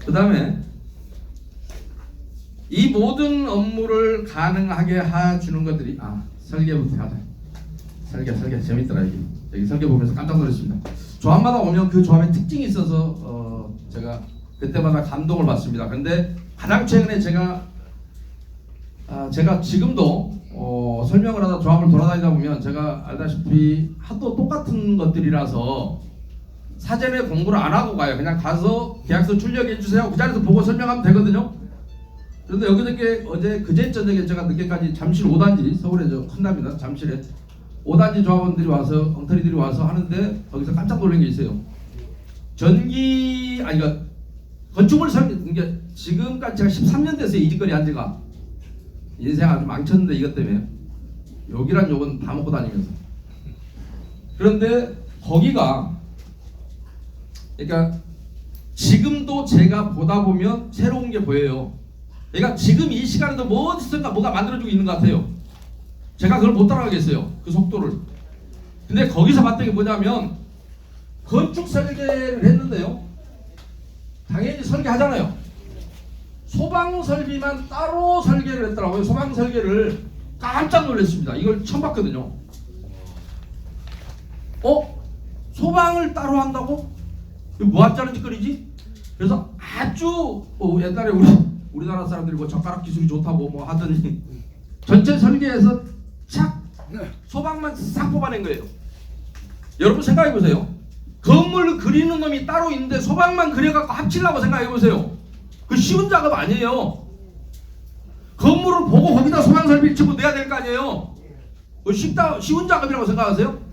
그 다음에 이 모든 업무를 가능하게 해주는 것들이 설계부터 하자. 설계 재밌더라. 여기 설계 보면서 깜짝 놀랐습니다. 조합마다 오면 그 조합의 특징이 있어서 제가 그때마다 감동을 받습니다. 근데 가장 최근에 제가 지금도 설명을 하다 조합을 돌아다니다 보면 제가 알다시피 하도 똑같은 것들이라서 사전에 공부를 안 하고 가요. 그냥 가서 계약서 출력해 주세요. 그 자리에서 보고 설명하면 되거든요. 그런데 어제 그제 저녁에 제가 늦게까지 잠실 5단지 서울에 큰 답니다. 잠실에 5단지 조합원들이 와서 엉터리들이 와서 하는데 거기서 깜짝 놀란 게 있어요. 그러니까 건축물 이게 지금까지 제가 13년 됐어요. 이 짓거리 한 지가. 인생 아주 망쳤는데 이것 때문에 욕이란 욕은 다 먹고 다니면서. 그런데 거기가 그러니까 지금도 제가 보다 보면 새로운 게 보여요. 그러니까 지금 이 시간에도 어디선가 뭐가 만들어지고 있는 것 같아요. 제가 그걸 못 따라가겠어요. 그 속도를. 근데 거기서 봤던 게 뭐냐면 건축 설계를 했는데요. 당연히 설계하잖아요. 소방 설비만 따로 설계를 했더라고요. 소방 설계를 깜짝 놀랐습니다. 이걸 처음 봤거든요. 소방을 따로 한다고? 이거 뭐 하자는 짓거리지? 그래서 아주 옛날에 우리나라 사람들이 뭐 젓가락 기술이 좋다고 뭐 하더니 전체 설계에서 착 소방만 싹 뽑아낸 거예요. 여러분 생각해 보세요. 건물 그리는 놈이 따로 있는데 소방만 그려갖고 합치려고 생각해 보세요. 그 쉬운 작업 아니에요. 건물을 보고 거기다 소방 설비를 집어넣어야 될 거 아니에요. 쉬운 작업이라고 생각하세요?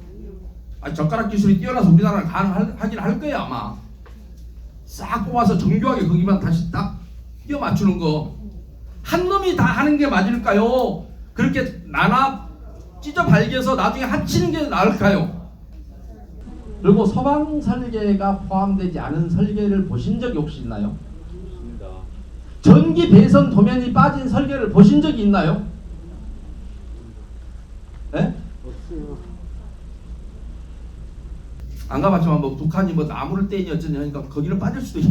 젓가락 기술이 뛰어나서 우리나라는 가능하긴 할 거예요 아마. 싹 뽑아서 정교하게 거기만 다시 딱 끼워 맞추는 거. 한 놈이 다 하는 게 맞을까요? 그렇게 나눠 찢어 발겨서 나중에 합치는 게 나을까요? 그리고 소방 설계가 포함되지 않은 설계를 보신 적이 혹시 있나요? 없습니다. 전기 배선 도면이 빠진 설계를 보신 적이 있나요? 네? 없어요. 안 가봤지만 뭐 북한이 뭐 나무를 떼니 어쩌니 하니까 거기는 빠질 수도 있.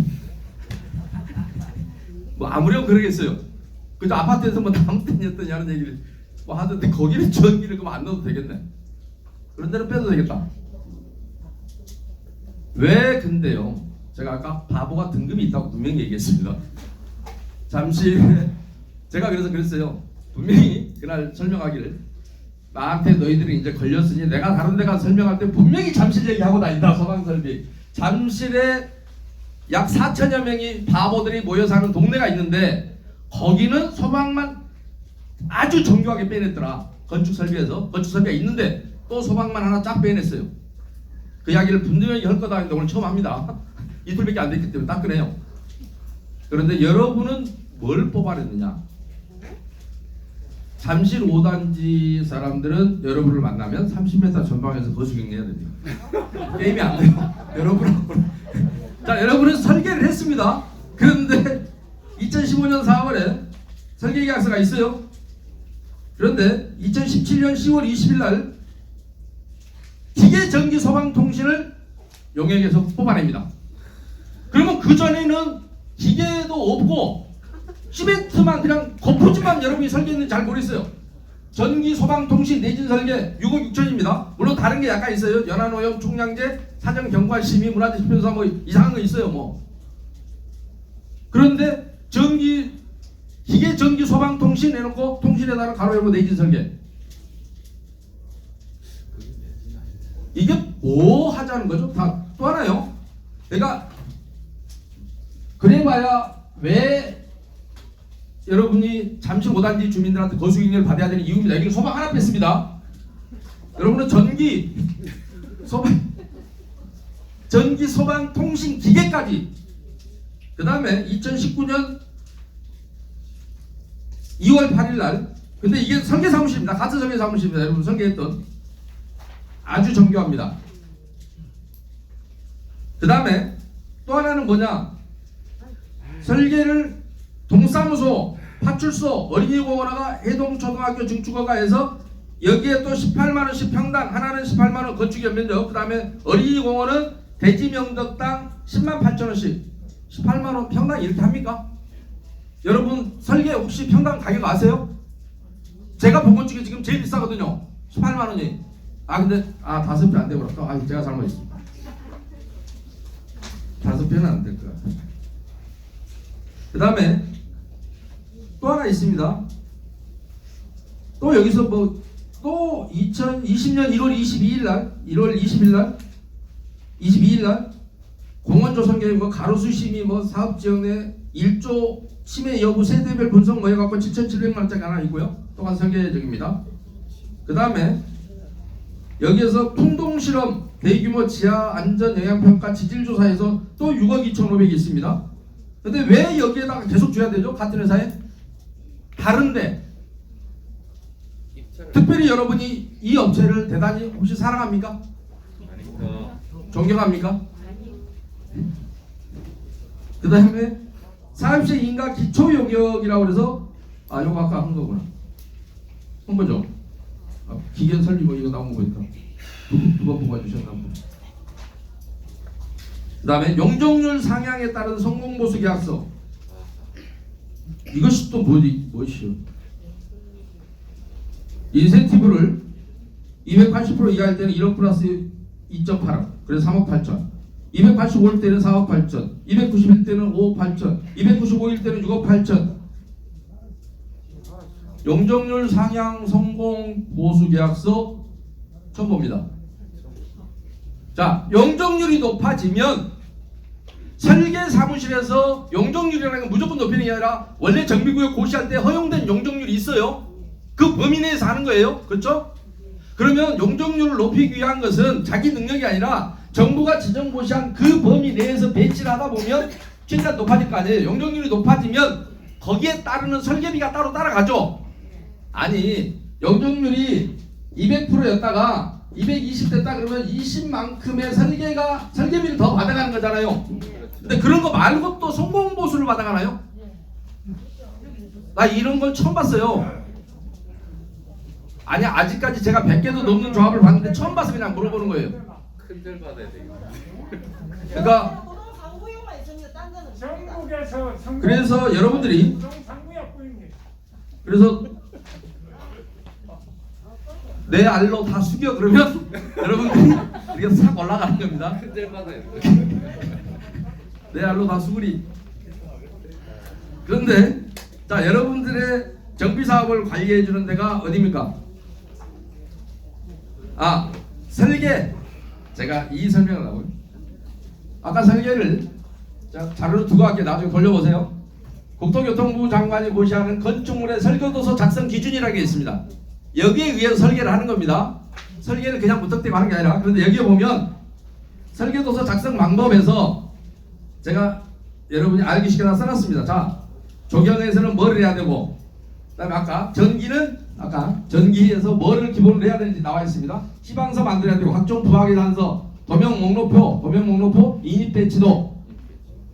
뭐 아무렴 그러겠어요. 그저 아파트에서 뭐 나무 떼니 어떠니 하는 얘기를 뭐 하던데 거기는 전기를 그럼 안 넣어도 되겠네. 그런 데는 빼도 되겠다. 왜 근데요? 제가 아까 바보가 등급이 있다고 분명히 얘기했습니다. 잠시 제가 그랬어요. 분명히 그날 설명하기를 나한테 너희들이 이제 걸렸으니 내가 다른 데 가서 설명할 때 분명히 잠실 얘기하고 다닌다. 소방설비. 잠실에 약 4천여 명이 바보들이 모여 사는 동네가 있는데 거기는 소방만 아주 정교하게 빼냈더라. 건축설비에서. 건축설비가 있는데 또 소방만 하나 쫙 빼냈어요. 그 이야기를 분명히 할 거다 했는데 오늘 처음 합니다. 이틀밖에 안 됐기 때문에 따끈해요. 그런데 여러분은 뭘 뽑아냈느냐? 잠실 5단지 사람들은 여러분을 만나면 30m 전방에서 거수경례해야 됩니다. 게임이 안 돼요. 여러분은 자, 여러분은 설계를 했습니다. 그런데 2015년 4월에 설계 계약서가 있어요. 그런데 2017년 10월 20일 날 기계 전기 소방 통신을 용역에서 뽑아냅니다. 그러면 그 전에는 기계도 없고 시멘트만 그냥 거푸집만 여러분이 설계했는지 잘 모르겠어요. 전기 소방 통신 내진 설계 6억 6천입니다. 물론 다른 게 약간 있어요. 연안오염 총량제 사정 경관 심의 문화재 지표사 뭐 이상한 거 있어요 뭐. 그런데 기계 전기 소방 통신 내놓고 통신에다가 가로 열고 내진 설계. 이게 뭐 하자는 거죠? 또 하나요. 내가 그래봐야 왜 여러분이 잠실 5단지 주민들한테 거수경례를 받아야 되는 이유입니다. 여기는 소방 하나 뺐습니다. 여러분은 전기 소방 통신 기계까지. 그 다음에 2019년 2월 8일 날. 근데 이게 설계 사무실입니다. 같은 설계 사무실입니다. 여러분 설계했던. 아주 정교합니다. 그 다음에 또 하나는 뭐냐? 설계를 동사무소, 파출소, 어린이공원화가 해동초등학교 증축허가에서 여기에 또 18만원씩 평당, 하나는 18만원 건축연면적, 그 다음에 어린이공원은 대지명덕당 10만 8천원씩 18만 원 평당 이렇게 합니까? 여러분 설계 혹시 평당 가격 아세요? 제가 본 것 중에 지금 제일 비싸거든요. 18만 원이. 근데 5배 안 되고 제가 잘못했습니다. 5배는 안 될 것 같아요. 그 다음에 또 하나 있습니다. 또 여기서 또 2020년 1월 22일 날 공원조성계획 가로수심이 사업지역 내 1조 침해 여부 세대별 분석 해갖고 7,700만 원짜리 하나 있고요. 또한 설계적입니다. 그 다음에 여기에서 풍동실험 대규모 지하 안전 영향평가 지질조사에서 또 6억 2,500이 있습니다. 근데 왜 여기에다가 계속 줘야 되죠? 같은 회사에? 다른데 특별히 여러분이 이 업체를 대단히 혹시 사랑합니까? 존경합니까? 그 다음에 사업시 인가 기초 용역이라고 그래서 요거 아까 한 거구나. 한 거죠. 기계 설비 이거 나온 거 있다. 두 번 뽑아주셨나 보다. 그 다음에 용적률 상향에 따른 성공보수 계약서. 이것이 또 무엇이요? 인센티브를 280% 이하일 때는 1억 플러스 2.8억, 그래서 3억 8천. 285일 때는 4억 8천, 291일 때는 5억 8천, 295일 때는 6억 8천. 용적률 상향 성공 보수 계약서 처음 봅니다. 자, 용적률이 높아지면 설계 사무실에서 용적률이라는 건 무조건 높이는 게 아니라 원래 정비구역 고시할 때 허용된 용적률이 있어요. 그 범위 내에서 하는 거예요. 그렇죠? 그러면 용적률을 높이기 위한 것은 자기 능력이 아니라 정부가 지정 고시한 그 범위 내에서 배치를 하다 보면 최대한 높아질 거 아니에요. 용적률이 높아지면 거기에 따르는 설계비가 따로 따라가죠. 아니, 용적률이 200%였다가 220 됐다 그러면 20만큼의 설계비를 더 받아가는 거잖아요. 근데 그런 거 말고 또 성공보수를 받아가나요? 나 이런 걸 처음 봤어요. 아니, 아직까지 제가 100개도 넘는 조합을 봤는데 처음 봐서 그냥 물어보는 거예요. 큰절 받아야 돼. 그러니까 그래서 여러분들이 그래서 내 알로 다 숙여 그러면 여러분들이 이게 싹 올라가는 겁니다. 큰절 받아야 돼. 내 알로 다 수그리. 그런데 자, 여러분들의 정비 사업을 관리해 주는 데가 어디입니까? 설계. 제가 이 설명을 하고요. 아까 설계를 자료로 두고 갈게요. 나중에 돌려보세요. 국토교통부 장관이 고시하는 건축물의 설계도서 작성 기준이라는 게 있습니다. 여기에 의해서 설계를 하는 겁니다. 설계를 그냥 무턱대고 하는 게 아니라. 그런데 여기에 보면 설계도서 작성 방법에서 제가 여러분이 알기 쉽게 다 써놨습니다. 자, 조경에서는 뭐를 해야 되고, 그 다음에 아까 전기에서 뭐를 기본으로 해야 되는지 나와 있습니다. 시방서 만들어야 되고, 각종 부하기 단서, 도면 목록표, 인입 배치도,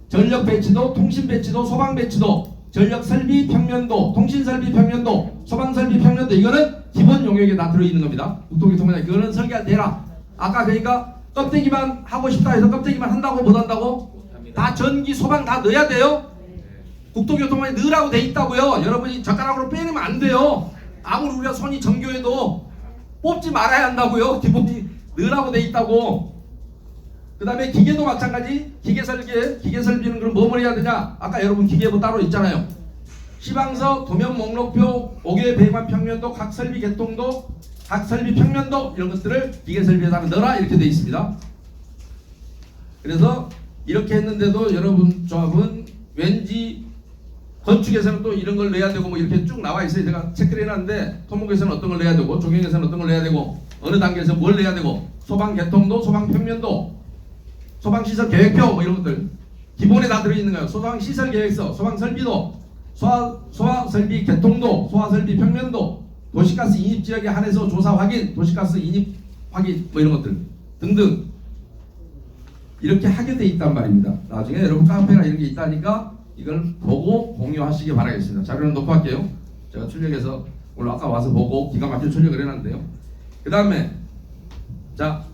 전력 배치도, 통신 배치도, 소방 배치도, 전력 설비 평면도, 통신 설비 평면도, 소방 설비 평면도, 이거는 기본 용역에 다 들어있는 겁니다. 국토교통부장 그거는 설계할 때 해라. 아까 그러니까 껍데기만 하고 싶다 해서 껍데기만 한다고 못 한다고? 다 전기, 소방 다 넣어야 돼요. 국토교통부에 넣으라고 돼 있다고요. 여러분이 젓가락으로 빼내면 안 돼요. 아무리 우리가 손이 정교해도 뽑지 말아야 한다고요. 기본이 넣으라고 돼 있다고. 그 다음에 기계도 마찬가지. 기계 설비는 그럼 뭐를 해야 되냐? 아까 여러분 기계부 따로 있잖아요. 시방서, 도면 목록표, 5개 배관 평면도, 각 설비 개통도, 각 설비 평면도, 이런 것들을 기계 설비에다가 넣어라 이렇게 돼 있습니다. 그래서 이렇게 했는데도 여러분 조합은 왠지 건축에서는 또 이런 걸 내야 되고 이렇게 쭉 나와 있어요. 제가 체크를 해놨는데 토목에서는 어떤 걸 내야 되고, 조경에서는 어떤 걸 내야 되고, 어느 단계에서 뭘 내야 되고, 소방 개통도, 소방 평면도, 소방 시설 계획표 이런 것들 기본에 다 들어있는 거예요. 소방 시설 계획서, 소방 설비도, 소화 설비 개통도, 소화 설비 평면도, 도시가스 인입 지역에 한해서 조사 확인, 도시가스 인입 확인 이런 것들 등등 이렇게 하게 돼 있단 말입니다. 나중에 여러분 카페나 이런 게 있다니까 이걸 보고 공유하시기 바라겠습니다. 자료는 놓고 할게요. 제가 출력해서 오늘 아까 와서 보고 기가 막히게 출력을 해놨는데요. 그 다음에 자,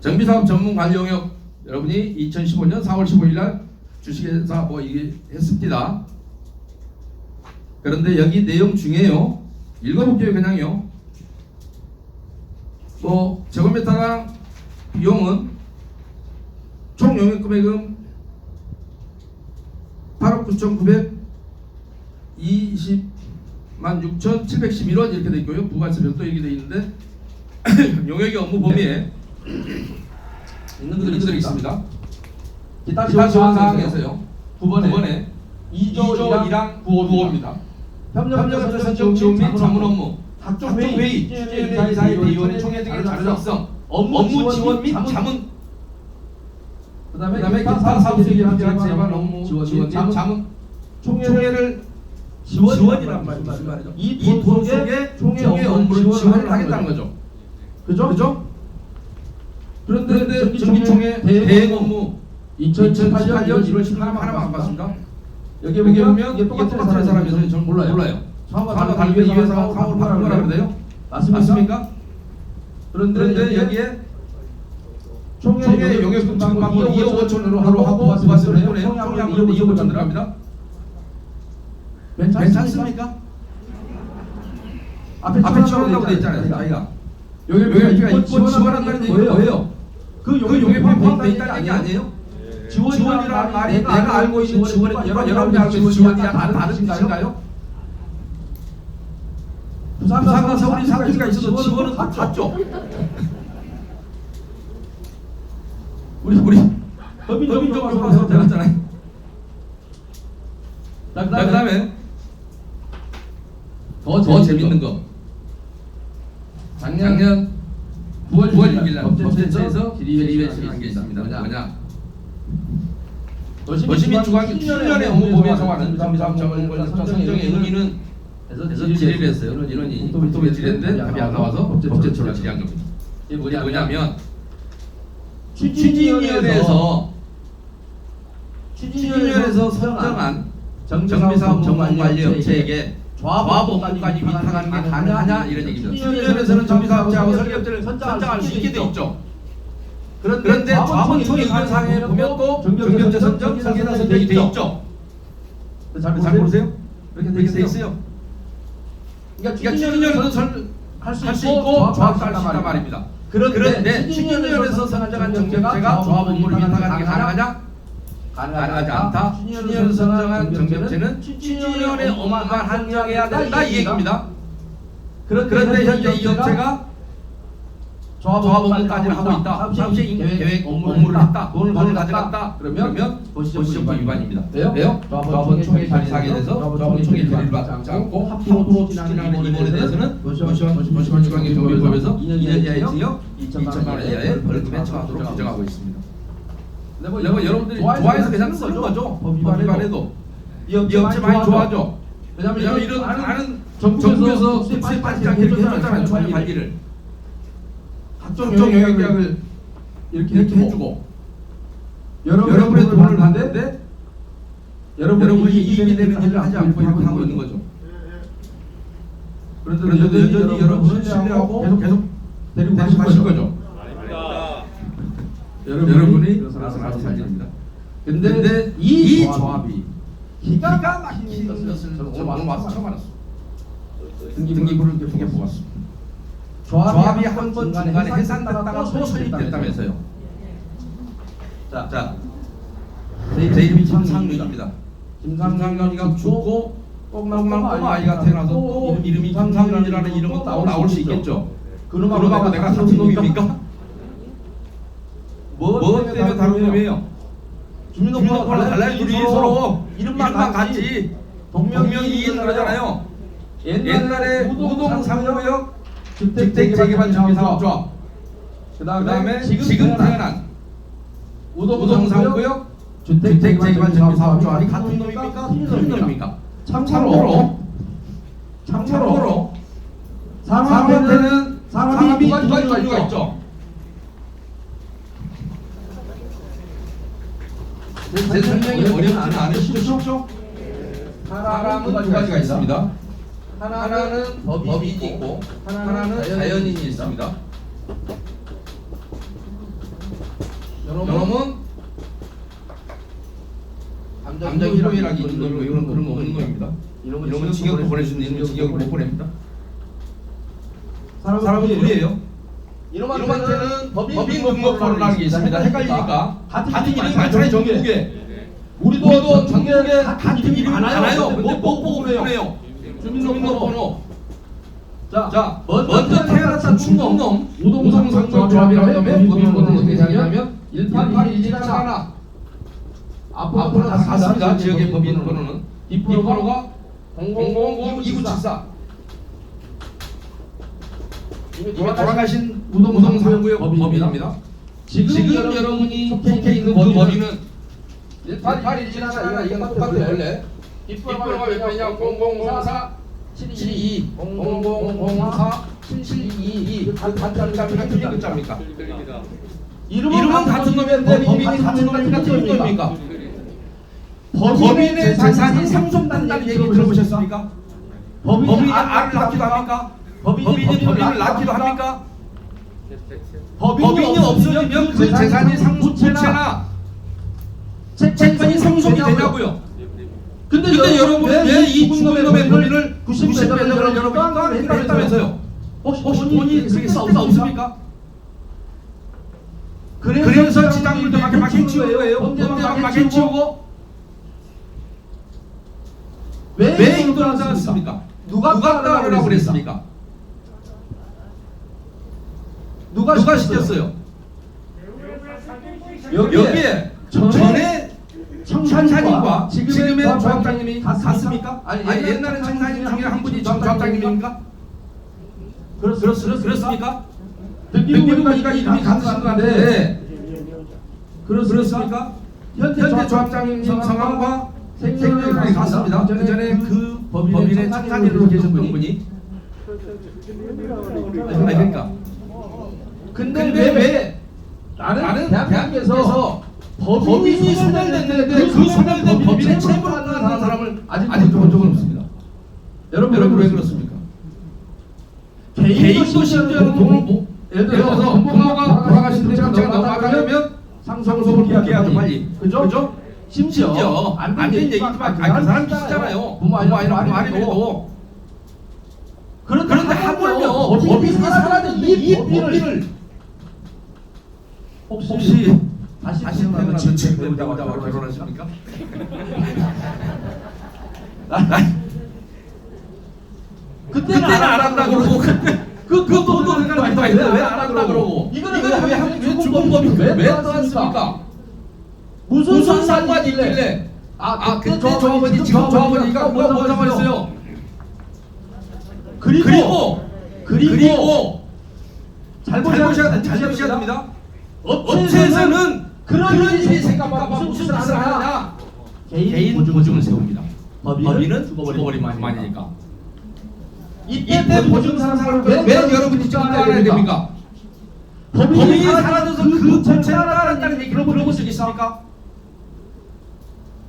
정비사업 전문 관리 용역 여러분이 2015년 4월 15일 날 주식회사 뭐 이게 했습니다. 그런데 여기 내용 중에요. 읽어볼게요. 그냥요. 뭐 제곱미터당 비용은 총 용역 금액은 8억 9,920만 6,711원 이렇게 돼 있고요. 부가세 별도 얘기 돼 있는데 용역의 업무 범위에 있는 것들이 있습니다. 기타 지원 사항에서요. 9번에 2조 1항 9호입니다. 협력업체 선정 지원 및 자문 업무, 각종 회의, 이사회 대의원의 총회 등의 자료 작성, 업무 지원 및 자문. 그다음에 기타 사업에 필요한 제반 업무 지원 및 자문. 총회를 지원이란 말이죠. 이 돈 속에 총회 업무를 지원을 하겠다는 거죠. 그죠? 그런데 정기총회 대행 업무 2018년 1월 10일 하나만 봤습니다. 여기 보면 이게 똑같은 사람이어서 저는 몰라요. 상호가 다르게 이 회사가 상호를 바꾼 거라 그래요? 맞습니까? 그런데 여기에 총회 용역금 지급하고 2억 5천으로 하고 부가세를 해요. 총회하고 2억 5천 들어갑니다. 괜찮습니까? 앞에 지원한다고 돼 있잖아요. 자기가 여기가 이권 지원한다는 얘기가 뭐예요? 그 용역비 포함되어 있다는 얘기 아니에요? 지원이라는 말이 내가 알고 있는 지원이 여러분이 알고 있는 지원이랑 다른 뜻인가요? 부산과 서울이 상주가 있어도 지원은 같죠? 우리 법인적으로 가서 되었잖아요. 그 다음에 더 재밌는 거. 작년 9월 6일 날 법제처에서 질의회 진행한 게 있습니다. 뭐냐? 도시민 주관기 7년의 업무 범위에 정하는 정비사업자원 권력자 선정의 의미는 해서 질의를 했어요. 이론이 국토부 질의했는데 답이 안 나와서 법제처로 질의한 겁니다. 이게 뭐냐면 추진위원회에서 선정한 정비사업 전문관리업체에게 조합 업무까지 위탁하는 게 가능하냐 이런 얘기죠. 추진위원회에서는 정비사업자하고 설계업체를 선정할 수 있게 돼 있죠. 그런데 조합은 총의 의견사항에 보면 또 정비업체 선정, 설계사 선정이 돼 있죠. 잘 보세요. 이렇게 돼 있어요. 그러니까 추진위원회에서는 할 수 있고 조합도 할 수 있단 말입니다. 그런데 추진위원회에서 선정한 정비업체가 조합 업무를 위탁하는 게 가능하냐? 가능하지 않다. 추진위원회에서 선정한 정비업체는 추진위원회 업무만 한정해야 된다 이 얘기입니다. 그런데 현재 이 업체가 조합 업무까지 하고 있다. 사업시행 계획 업무를 했다. 돈을 가져갔다. 그러면 도시정부 위반입니다. 왜요? 조합원 총회 발의사항에 대해서 조합원 총회 질의를 받지 않고 합법으로 추진하는 임원에 대해서는 도시관계 정비법에서 2년 이하의 징역 2천만 원 이하의 벌금에 처하도록 규정하고 있습니다. 뭐 여러분들이 좋아해서 그냥 쓰는 거죠. 법 위반해도 이 업체 많이 좋아하죠. 왜냐하면 이런 많은 정부에서 수입 받지 않게 해줬잖아요. 총회 관리를 각종 영역 계약을 이렇게 해주고 여러분의 돈을 받는데 여러분이 이익이 되는 일을 하지 않고 이렇게 하고 있는 거죠. 그런데 여전히 여러분은 신뢰하고 계속 데리고 가실 거죠. 여러분이 그래서 아주 잘 됩니다. 근데 이 조합이 기가 막힌 것을 저는 오늘 와서 처음 알았어. 등기부를 통해 보았습니다. 조합이 한 번 중간에 해산됐다가 또 설립됐다면서요. 자, 제 이름이 김상윤입니다. 김상윤이가 죽고 꼬마 아이가 태어나서 또 이름이 김상윤이라는 이름은 또 나올 수 있겠죠. 그놈하고 내가 같은 놈입니까? 뭐 때문에 다른 놈이에요? 주민등록번호 달라요. 둘이 서로 이름만 같지 동명이인 그러잖아요. 옛날에 우동상호역 주택재개발 정비사업조합 그 다음에 지금 태어난 우동상호구역 주택재개발 정비사업조합이 같은 놈입니까? 틀린 놈입니까? 참고로 상호한테는 상호이 두 가지 종류가 있죠. 제 설명이 어렵지는 않으시죠? 사람은 두 가지가 있습니다. 하나는 법인이 있고 하나는 자연인이 있습니다. 여러분 감정 희롱이라기 있는 거 이런 그런 거 없는 겁니다. 이런 건 징역도 보낼 수 있는 이런 징역을 못 보냅니다. 사람은 둘이에요. 이놈한테는 법인 등록번호라는 게 있습니다. 헷갈리니까 같은 이름이 많잖아요. 전국에 우리도 전국에 같은 이름이 많아요. 근데 못 보고 그래요. 주민등록번호. 자, 먼저 태어났다 중놈 우동상조합이라고 하면 법인번호는 어떻게 되냐면 18817하나 앞번호는 다 같습니다. 지역의 법인번호는 뒷번호가 0002974 이미 돌아가신 우동상구의 법인입니다. 지금 여러분이 속해 있는 그 법인은 18817하나 이건 똑같아요. 원래 뒷번호가 몇 번이냐 0004 722 0004 722 같은 글자입니까? 틀린 글자입니까? 이름은 같은 놈인데 법인이 같은 놈입니까? 틀린 놈입니까? 법인의 재산이 상속된다는 얘기 들어보셨습니까? 법인이 알을 낳기도 합니까? 법인이 법인을 낳기도 합니까? 법인이 없어지면 그 재산이 상속체나 채권이 상속이 되냐고요? 근데 여러분 왜 이 죽은 놈의 법인을 90배를 여러분이 했다면서요? 혹시 본인이 그게 쓸데가 없습니까? 그래서 지장물도 막 해치우는 거예요? 범죄도 막 해치우고 왜 이걸 쌓았습니까? 누가 따르라고 그랬습니까? 누가 시켰어요? 여기에 전에 청산인과 지금의 조합장님이 같습니까? 아니 옛날에 청산인 중에 한 분이 조합장님입니까? 그렇습니까? 듣기로 보니까 이름이 같으신 건데 그렇습니까? 현재 조합장님 성함과 생년이 같습니다. 그 전에 그 법인의 청산인으로 계셨던 분이 그러니까 근데 왜 나는 대한민국에서 법인이 소멸됐는데 그 소멸된 법인의 채무를 하는 사람을 아직 본 적은 없습니다. 여러분 왜 그렇습니까? 개인도 심지어는 돈을 예를 들어서 부모가 돌아가시는데 제가 넘어가려면 상속을 기하죠 빨리. 그죠? 심지어 안 된 얘기지만 그 사람 비슷잖아요. 부모 아니라도 그런데 하물며 법인이 사라진 이 법인을 혹시 다시 태어나면 친구들하고 결혼하십니까? 그때는 안 한다고 그러고 그 돈도 생각을 왜안 한다고 그러고 이거는 왜 죽은 법이 왜 떠났습니까? 무슨 상관이 있길래 그때 조합원이 지금 조합원이니까 뭐 상관있어요? 그리고 잘못해야 됩니다. 업체에서는 그런 일이 생각하고 무슨 짓을 하느냐 개인 보증을 세웁니다. 법인은 죽어버린 만이니까 이때 보증 상상을 왜 여러분이 지금 따라야 됩니까? 법인이 사라져서 그 전체를 따른다는 얘기를 들어본 적 있습니까?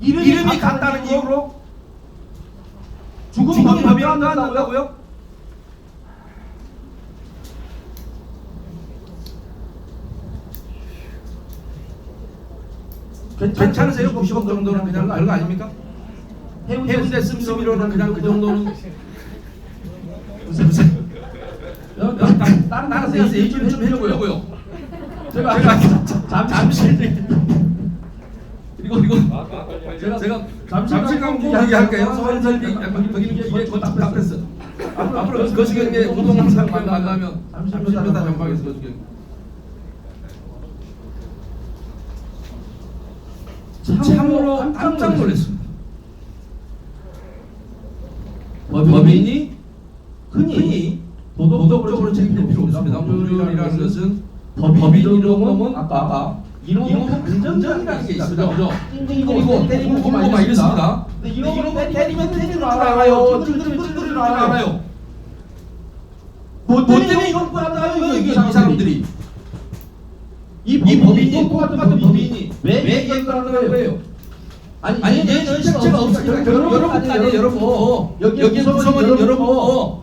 이름이 같다는 이유로 죽은 법인을 안 한다고요? 괜찮으세요? 90억 정도는 그냥 별거 아닙니까? 해운대 씀씀이로는 그냥 그 정도는 다른 나라에서 얘기 좀 해보려고요. 제가 잠시 그리고 제가 잠시 광고 얘기할게요. 서울설비 거기 기계 그거 답했어. 앞으로 거시경에 우동상 만나면 잠시 다 전방에서 거시경. 참으로 깜짝 놀랐습니다. 법인이 흔히 도덕적으로 책임질 필요 없습니다. 법률이라는 것은 법인 이름은 아까 이놈은 안전이라는 게 있습니다. 그죠? 때리고 공고가 이렇습니다. 근데 이놈은 때리면 때리는 줄 알아요. 찔르면 줄 알아요. 뭐 때문에 이걸 알아요? 이 사람들이. 이 법인이 똑같은 법인이 왜 얘기하는 거예요? 아니 얘는 실체가 없으니까 여러분 아니에요. 여러분 여기 구성원인 여러분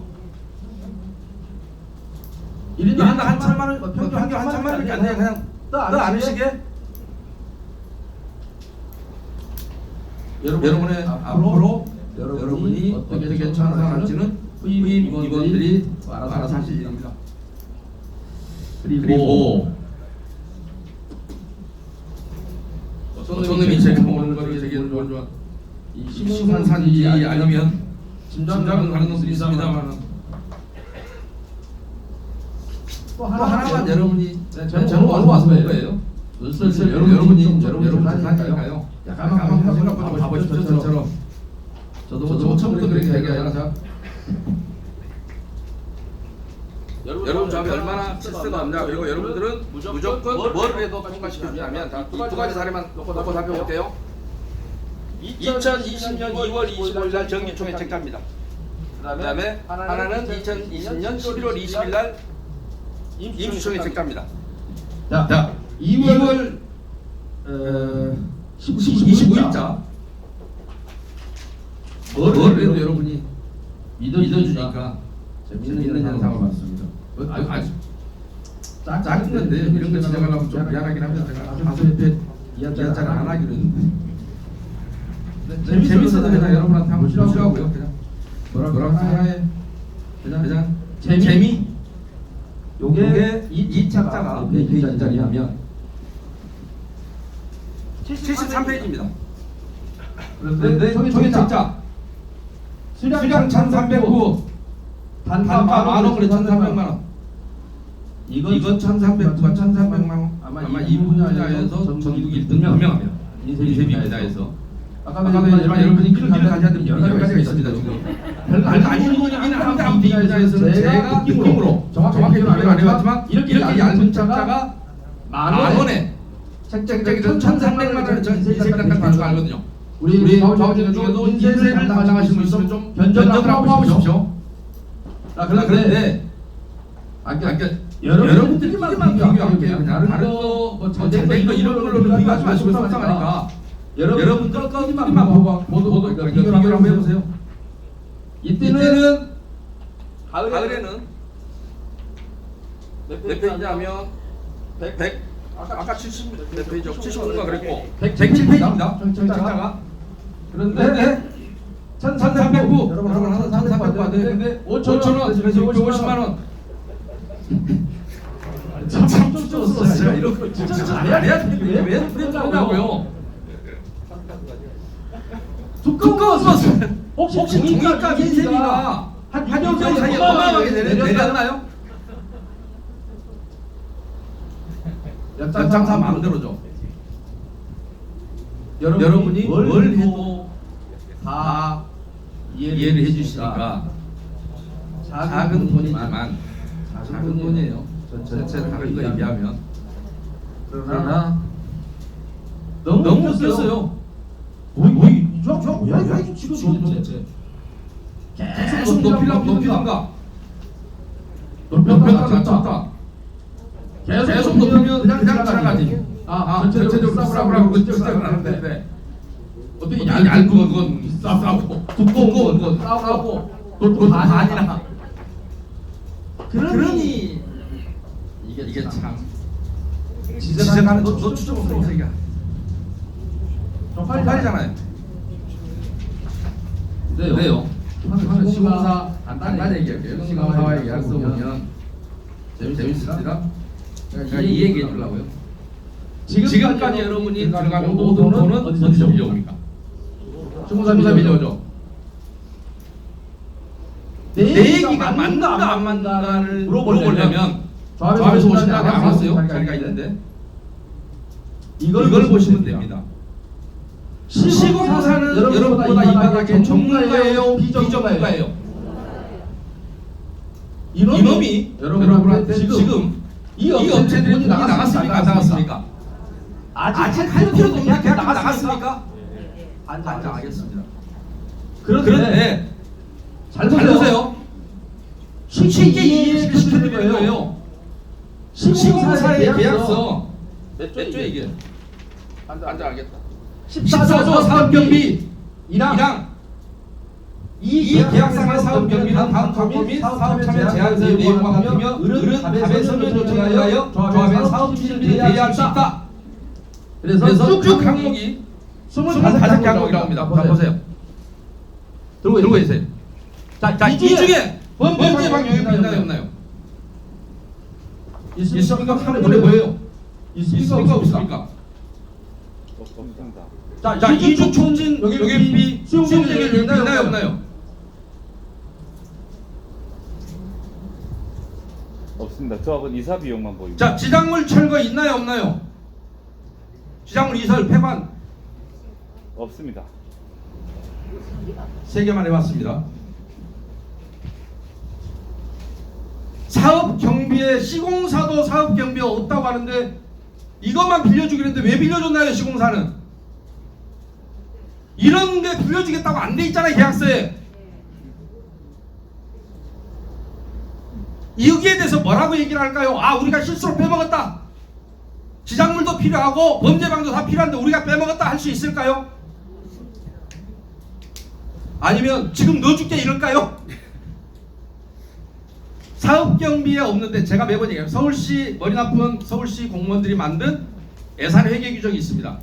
1인당 한 1,000만 원 평균 한 1,000만 원밖에 안 돼요. 그냥 떠 안 으시게 여러분의 앞으로 여러분이 어떻게 찬성할지는 후임 임원들이 알아서 하실 일입니다. 그리고 어떤 놈이 제가 오는 거를 되게 좋아하는 시공산인지 아니면 짐작은 가는 놈들이 있습니다만 또 하나만 여러분이 저는 어디서 와서 볼 거예요? 슬슬 여러분이 사니까요. 약간 한번 생각해 보십시오. 저처럼 저도 처음부터 그렇게 얘기하자. 여러분 저 앞에 얼마나 실수가 없냐. 그리고 여러분들은 무조건 뭘 해도 통과시켜주냐면 두 가지 사례만 놓고 살펴볼게요. 2020년 2월 25일 날 정기총회 책자입니다. 그 다음에 하나는 2020년 11월 20일 날 임시총회 책자입니다. 자 2월 25일자 뭘 해도 여러분이 믿어주니까 재밌는 현상을 봤습니다. 아주 짜증난데 이런 거 지적하려면 좀 미안하긴 합니다. 제가 가서 옆에 이야기를 안 하기로 했는데 재밌어서 그냥 여러분한테 한번 주라고요. 그냥 뭐라고 하나의 그냥 재미 요게 이 책자가 몇 페이지짜리 하면 73페이지입니다. 그런데 총회 책자 수량 1,309 단가 만원 그래 1,300만 원. 이건 1,300과 1,300만 원 아마 이 분야에서 전국 1등 분명합니다. 인쇄비에서 아까 여러분이 그렇게 가져야 되는 여러 가지가 있습니다. 지금 별거 아닌 부분이긴 한데 이 분야에서는 제가 느낌으로 정확하게는 안 해봤지만 이렇게 얇은 책자가 만 원에 책자기 1,300만 원에 인쇄비를 딱 가지고 알거든요. 우리 좌우진 중에도 인쇄를 담당하시는 분 있으면 좀 변전을 한번 해보십시오. 그런데 여러분들끼리만 비교할게요. 다른 거 잘된 거 이런 걸로는 비교하지 마시고 속상하니까 여러분들 거기만 보도 비교를 한번 해보세요. 이때는 가을에는 몇 페이지냐면 100 아까 70몇 페이지 75인가 그랬고 107페이지입니다. 책자가 그런데 1,309 여러분 하나 1,300 받아야 되는데 5,000원 그래서 50만 원. 참 쫓았어요. 이런 거 진짜 잘해야 되는데 왜 그러냐고요. 두꺼워서 혹시 종이값 인쇄비가 한 6개월 사이에 어마어마하게 내려갔나요? 연장사 마음대로죠. 여러분이 뭘 해도 다 이해를 해주시니까 작은 돈이지만 작은 돈이에요. 전체 다른 거에 비하면. 그러나 너무 웃겼어요. 뭐야 지금 도대체 계속 높이던가 높였다 계속 높이면 그냥 지나가지. 전체적으로 싸우라고 시작을 하는데 어떻게 얇은 건 싸우고 두꺼운 건 싸우고 또 다 아니라 그러니 이게 참 지적하는 너 추정스러운 얘기야. 빨리잖아요. 네요. 시공사 간단히 얘기할게요. 시공사와 얘기할 수 보면 재밌습니다. 제가 이 얘기 해주려고요. 지금까지 여러분이 들어가는 모든 돈은 어디서 빌려옵니까? 시공사 빌려오죠. 내 얘기가 맞는가 안 맞는가를 물어보려면 좌에서 오신 다음에 안 왔어요? 자리가 있는데 이걸 보시면 됩니다. 시공사는 여러분보다 이 바닥에 전문가예요? 비전문가예요? 이놈이 여러분한테 지금 이 업체들이 돈이 나갔습니까? 안 나갔습니까? 아직 할 필요도 없는 계약이 나갔습니까? 안 나가겠습니다. 그런데 잘 보세요. 쉽게 이해시키는 거예요. 시공사의 계약서 몇 조 이게? 안 나가겠다. 14조 사업경비이랑 이 계약상의 사업경비는 다음 광고 및 사업 참여 제한서의 내용과 같으며 을은 답의 서면 요청에 의하여 조합의 사업 추진비를 대여할 수 있다. 그래서 쭉 항목이 25개 항목이라고 합니다. 자, 보세요. 들고 계세요. 자, 이 중에 범죄 방역이 있나요, 없나요? 있습니까? 항문에 뭐예요? 있습니까? 없습니까? 없습니다. 자, 이주 촉진 여객비 수용제기를 있나요, 없나요? 없습니다. 저하고 이사 비용만 보입니다. 자, 지작물 철거 있나요, 없나요? 지작물 이설 폐관 없습니다. 3개만 해봤습니다. 사업 경비에 시공사도 사업 경비가 없다고 하는데 이것만 빌려주기로 했는데 왜 빌려줬나요, 시공사는? 이런 게 빌려주겠다고 안 돼 있잖아요, 계약서에. 여기에 대해서 뭐라고 얘기를 할까요? 아, 우리가 실수로 빼먹었다. 지작물도 필요하고 범죄방도 다 필요한데 우리가 빼먹었다 할 수 있을까요? 아니면 지금 넣어줄게 이럴까요? 사업경비에 없는데 제가 매번 얘기해요. 서울시 머리 나쁜 서울시 공무원들이 만든 예산회계 규정이 있습니다.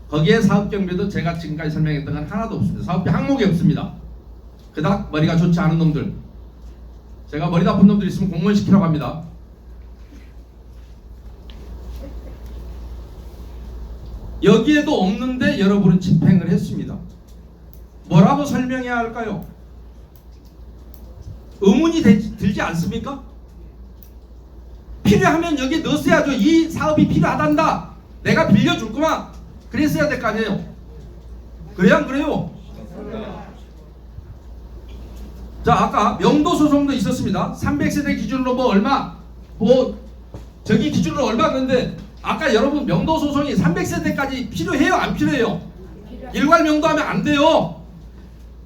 거기에 사업경비도 제가 지금까지 설명했던 건 하나도 없습니다. 사업비 항목이 없습니다. 그닥 머리가 좋지 않은 놈들, 제가 머리 나쁜 놈들 있으면 공무원 시키라고 합니다. 여기에도 없는데 여러분은 집행을 했습니다. 뭐라고 설명해야 할까요? 의문이 들지 않습니까? 필요하면 여기 넣었어야죠. 이 사업이 필요하단다. 내가 빌려줄 거만 그랬어야 될 거 아니에요. 그래야 안 그래요? 자, 아까 명도 소송도 있었습니다. 300세대 기준으로 뭐 얼마, 저기 기준으로 얼마 그런데 아까 여러분 명도 소송이 300세대까지 필요해요, 안 필요해요? 일괄 명도하면 안 돼요.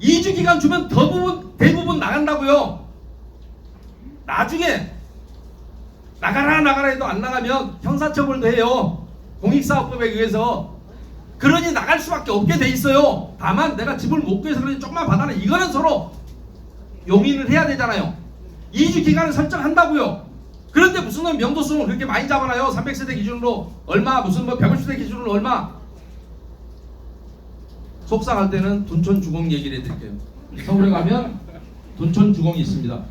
2주 기간 주면 대부분 나간다고요. 나중에 나가라 해도 안 나가면 형사처벌도 해요. 공익사업법에 의해서. 그러니 나갈 수밖에 없게 돼 있어요. 다만 내가 집을 못 구해서 그러니 조금만 받아라. 이거는 서로 용인을 해야 되잖아요. 2주 기간을 설정한다고요. 그런데 무슨 명도수는 그렇게 많이 잡아놔요. 300세대 기준으로 얼마, 무슨 뭐 150세대 기준으로 얼마. 속상할 때는 둔촌 주공 얘기를 해드릴게요. 서울에 가면 둔촌 주공이 있습니다.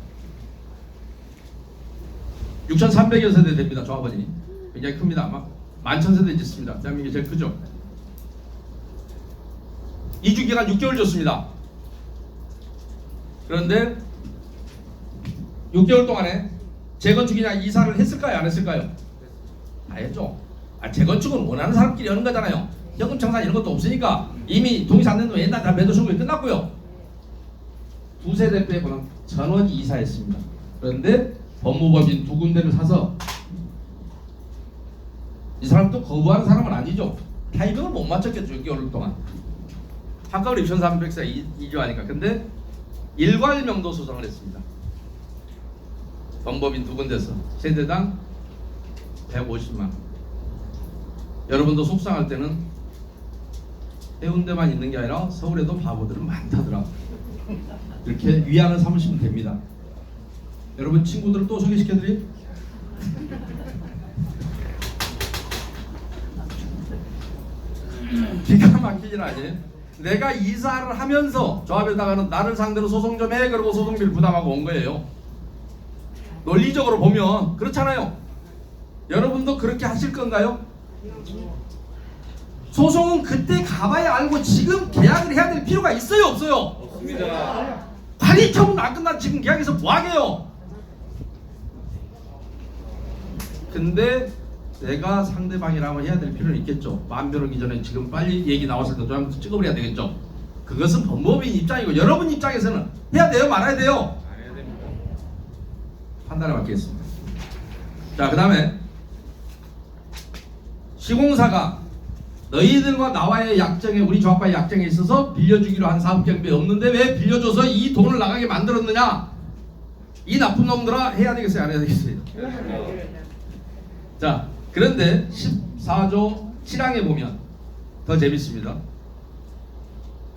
6,300여 세대 됩니다. 조합원이 굉장히 큽니다. 아마 11,000세대 짓습니다. 대한민국이 제일 크죠. 2주 기간 6개월 줬습니다. 그런데 6개월 동안에 재건축이나 이사를 했을까요, 안 했을까요? 다 했죠. 재건축은 원하는 사람끼리 하는 거잖아요. 현금 청산 이런 것도 없으니까 이미 동의서 안 낸다면 옛날 다 매도 신고가 끝났고요. 2세대 빼고는 전원 이사했습니다. 그런데 법무법인 2군데를 사서, 이 사람도 거부하는 사람은 아니죠. 타이밍을 못 맞췄겠죠. 6개월 동안 한꺼번에 2,300세 이주하니까. 근데 일괄 명도 소송을 했습니다. 법무법인 2군데서 세대당 150만 원. 여러분도 속상할 때는 해운대만 있는 게 아니라 서울에도 바보들은 많다더라. 이렇게 위안을 삼으시면 됩니다. 여러분 친구들을 또 소개시켜드리? 기가 막히진 아니에요. 내가 이사를 하면서 조합에다가는 나를 상대로 소송 좀 해, 그러고 소송비를 부담하고 온 거예요. 논리적으로 보면 그렇잖아요. 여러분도 그렇게 하실 건가요? 소송은 그때 가봐야 알고 지금 계약을 해야 될 필요가 있어요, 없어요? 없습니다. 관리 처분 안 끝난 지금 계약에서 뭐 하게요? 근데 내가 상대방이라고 해야 될 필요는 있겠죠. 마음 변하기 전에 지금 빨리 얘기 나왔을 때 좀 한번 찍어버려야 되겠죠. 그것은 법무법인 입장이고 여러분 입장에서는 해야 돼요, 말아야 돼요? 안 해야 됩니다. 판단을 맡기겠습니다. 자, 그 다음에 시공사가 너희들과 나와의 약정에, 우리 조합과의 약정에 있어서 빌려주기로 한 사업경비 없는데 왜 빌려줘서 이 돈을 나가게 만들었느냐? 이 나쁜 놈들아, 해야 되겠어요, 안 해야 되겠어요? 자, 그런데 14조 7항에 보면 더 재밌습니다.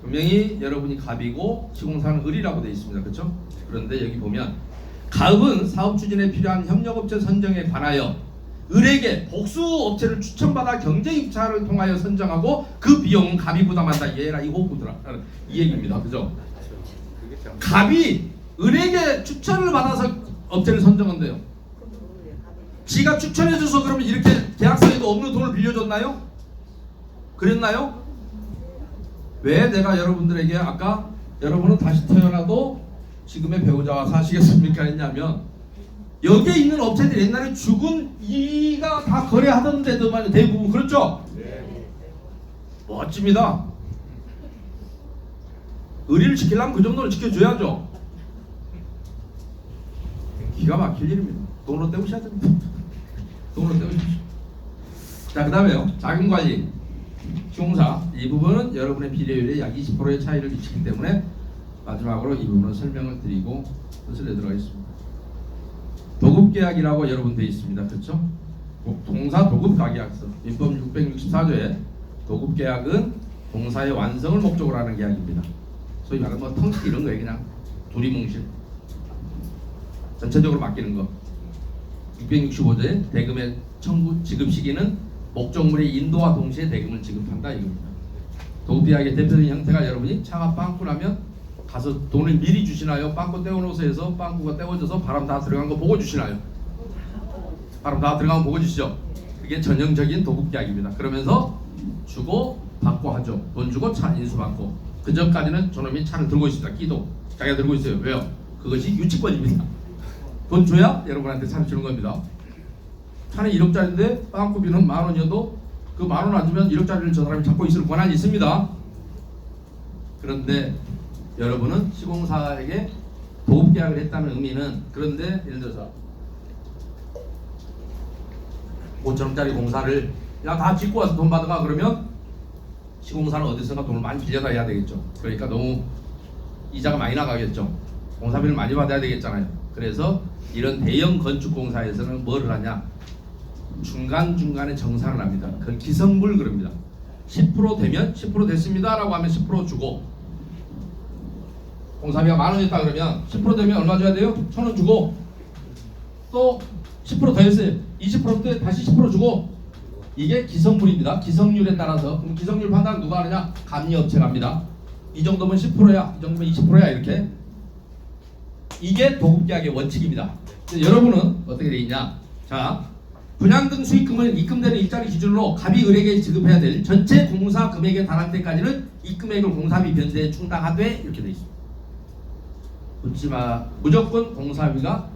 분명히 여러분이 갑이고 시공사는 을이라고 되어 있습니다. 그렇죠? 그런데 여기 보면 가읍은 사업 추진에 필요한 협력업체 선정에 관하여 을에게 복수 업체를 추천받아 경쟁 입찰을 통하여 선정하고 그 비용은 갑이 부담한다. 얘라 이 호구들아 이 얘기입니다. 그죠? 갑이 을에게 추천을 받아서 업체를 선정한대요. 지가 추천해줘서 그러면 이렇게 계약서에도 없는 돈을 빌려줬나요? 그랬나요? 왜 내가 여러분들에게 아까 여러분은 다시 태어나도 지금의 배우자와 사시겠습니까 했냐면 여기에 있는 업체들이 옛날에 죽은 이가 다 거래하던 데들만 대부분 그렇죠? 네. 멋집니다. 의리를 지키려면 그 정도는 지켜줘야죠. 기가 막힐 일입니다. 돈으로 때우셔야 됩니다. 돈으로 때우십시오. 자, 그 다음에요. 자금관리, 시공사 이 부분은 여러분의 비례율에 약 20%의 차이를 미치기 때문에 마지막으로 이 부분은 설명을 드리고 뜻을 내도록 하겠습니다. 도급계약이라고 여러분 되어 있습니다. 그렇죠? 동사 도급가계약서 민법 664조에 도급계약은 동사의 완성을 목적으로 하는 계약입니다. 소위 말하는 뭐 텅키 이런 거예요. 그냥 두리뭉실 전체적으로 맡기는 거. 665조에 대금의 청구 지급 시기는 목적물의 인도와 동시에 대금을 지급한다 이겁니다. 도급계약의 대표적인 형태가 여러분이 차가 빵꾸 나면 가서 돈을 미리 주시나요? 빵꾸 떼어놓으서 해서 빵꾸가 떼어져서 바람 다 들어간 거 보고 주시나요? 바람 다 들어간 거 보고 주시죠. 그게 전형적인 도급계약입니다. 그러면서 주고 받고 하죠. 돈 주고 차 인수받고. 그 전까지는 저놈이 차를 들고 있습니다. 끼도 자기가 들고 있어요. 왜요? 그것이 유치권입니다. 돈 줘야 여러분한테 차를 주는 겁니다. 차는 1억짜리인데 빵꾸비는 10,000원이어도 그 10,000원 안 주면 1억짜리를 저 사람이 잡고 있을 권한이 있습니다. 그런데 여러분은 시공사에게 도급계약을 했다는 의미는 그런데 예를 들어서 5,000원짜리 공사를 야 다 짓고 와서 돈 받아가 그러면 시공사는 어디선가 돈을 많이 빌려다 해야 되겠죠. 그러니까 너무 이자가 많이 나가겠죠. 공사비를 많이 받아야 되겠잖아요. 그래서 이런 대형 건축공사에서는 뭐를 하냐 중간중간에 정산을 합니다. 그걸 기성물 그럽니다. 10% 되면 10% 됐습니다 라고 하면 10% 주고 공사비가 10,000원이었다 그러면 10% 되면 얼마 줘야 돼요? 1,000원 주고 또 10% 더 했어요. 20% 때 다시 10% 주고 이게 기성물입니다. 기성률에 따라서 그럼 기성률 판단 누가 하느냐? 감리업체가 합니다. 이 정도면 10%야 이 정도면 20%야 이렇게 이게 도급계약의 원칙입니다. 여러분은 어떻게 돼 있냐? 자, 분양 등 수익금을 입금되는 일자리 기준으로 갑이 을에게 지급해야 될 전체 공사 금액에 달할 때까지는 이 금액을 공사비 변제에 충당하되 이렇게 돼 있습니다. 묻지마. 무조건 공사비가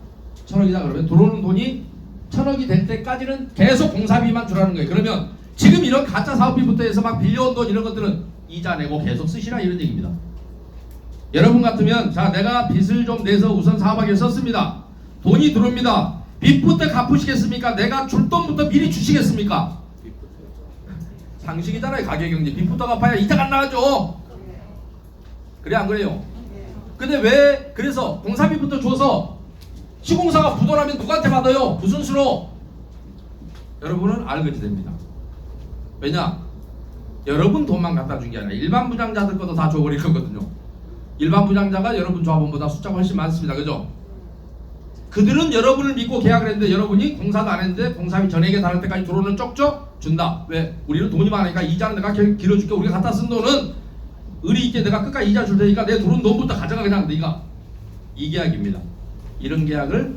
1,000억이다 그러면 들어오는 돈이 1,000억이 될 때까지는 계속 공사비만 주라는 거예요. 그러면 지금 이런 가짜 사업비부터 해서 막 빌려온 돈 이런 것들은 이자 내고 계속 쓰시라 이런 얘기입니다. 여러분 같으면 자 내가 빚을 좀 내서 우선 사업하게 썼습니다. 돈이 들어옵니다. 빚부터 갚으시겠습니까? 내가 줄 돈부터 미리 주시겠습니까? 상식이잖아요. 가계경제 빚부터 갚아야 이자가 안 나가죠. 그래 안 그래요? 근데 왜 그래서 공사비부터 줘서 시공사가 부도나면 누구한테 받아요? 무슨 수로? 여러분은 알게 됩니다. 왜냐? 여러분 돈만 갖다 준 게 아니라 일반 부장자들 것도 다 줘버릴 거거든요. 일반 부장자가 여러분 조합원보다 숫자가 훨씬 많습니다. 그죠? 그들은 여러분을 믿고 계약을 했는데 여러분이 공사도 안 했는데 공사비 전액에 달할 때까지 들어오는 쪽쪽 준다. 왜? 우리는 돈이 많으니까 이자는 내가 길어줄게. 우리가 갖다 쓴 돈은 의리 있게 내가 끝까지 이자 줄 테니까 내 들어온 돈부터 가져가 그냥 네가. 이 계약입니다. 이런 계약을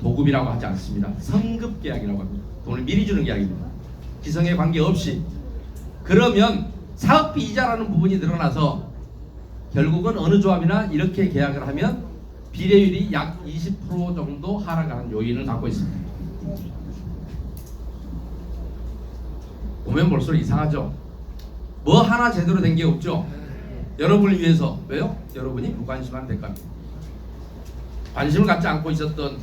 도급이라고 하지 않습니다. 성급 계약이라고 합니다. 돈을 미리 주는 계약입니다. 기성에 관계없이. 그러면 사업비 이자라는 부분이 늘어나서 결국은 어느 조합이나 이렇게 계약을 하면 비례율이 약 20% 정도 하락하는 요인을 갖고 있습니다. 보면 볼수록 이상하죠. 뭐 하나 제대로 된 게 없죠. 여러분을 위해서. 왜요? 여러분이 무관심한 대가입니다. 관심을 갖지 않고 있었던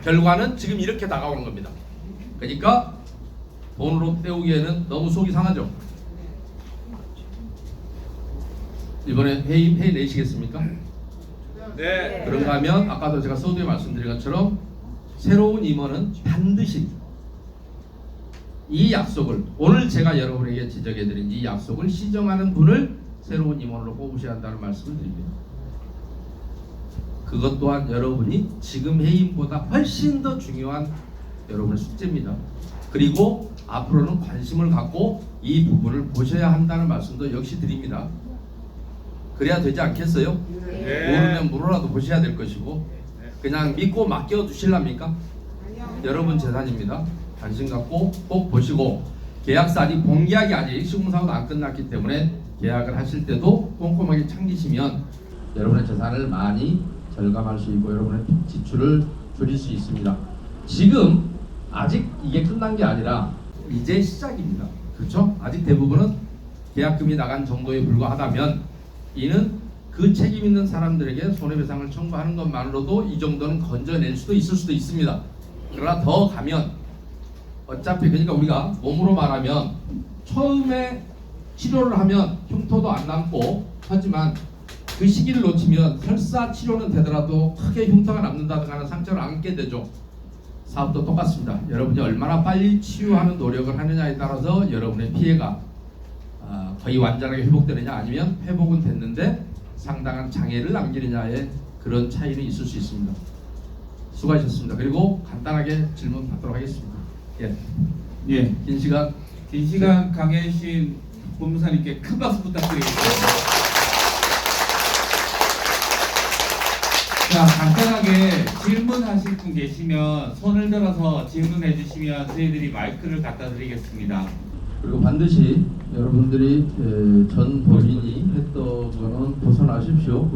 결과는 지금 이렇게 다가오는 겁니다. 그러니까 돈으로 때우기에는 너무 속이 상하죠. 이번에 회의 내시겠습니까? 네. 그런가 하면 아까도 제가 서두에 말씀드린 것처럼 새로운 임원은 반드시 이 약속을 오늘 제가 여러분에게 지적해드린 이 약속을 시정하는 분을 새로운 임원으로 뽑으셔야 한다는 말씀을 드립니다. 그것 또한 여러분이 지금 해임보다 훨씬 더 중요한 여러분의 숙제입니다. 그리고 앞으로는 관심을 갖고 이 부분을 보셔야 한다는 말씀도 역시 드립니다. 그래야 되지 않겠어요? 모르면 물어라도 보셔야 될 것이고 그냥 믿고 맡겨 두실랍니까? 여러분 재산입니다. 관심 갖고 꼭 보시고 계약서 아직 본계약이 아직 시공사고도 안 끝났기 때문에 계약을 하실 때도 꼼꼼하게 챙기시면 여러분의 재산을 많이 절감할 수 있고 여러분의 지출을 줄일 수 있습니다. 지금 아직 이게 끝난 게 아니라 이제 시작입니다. 그렇죠? 아직 대부분은 계약금이 나간 정도에 불과하다면 이는 그 책임 있는 사람들에게 손해배상을 청구하는 것만으로도 이 정도는 건져낼 수도 있을 수도 있습니다. 그러나 더 가면 어차피 그러니까 우리가 몸으로 말하면 처음에 치료를 하면 흉터도 안 남고 하지만 그 시기를 놓치면 설사 치료는 되더라도 크게 흉터가 남는다든가 하는 상처를 안게 되죠. 사업도 똑같습니다. 여러분이 얼마나 빨리 치유하는 노력을 하느냐에 따라서 여러분의 피해가 거의 완전하게 회복되느냐 아니면 회복은 됐는데 상당한 장애를 남기느냐에 그런 차이는 있을 수 있습니다. 수고하셨습니다. 그리고 간단하게 질문 받도록 하겠습니다. 예. 예. 긴 시간 강해 주신 법무사님께 큰 박수 부탁드리겠습니다. 자, 간단하게 질문하실 분 계시면 손을 들어서 질문해 주시면 저희들이 마이크를 갖다 드리겠습니다. 그리고 반드시 여러분들이 전 본인이 했던 거는 벗어나십시오.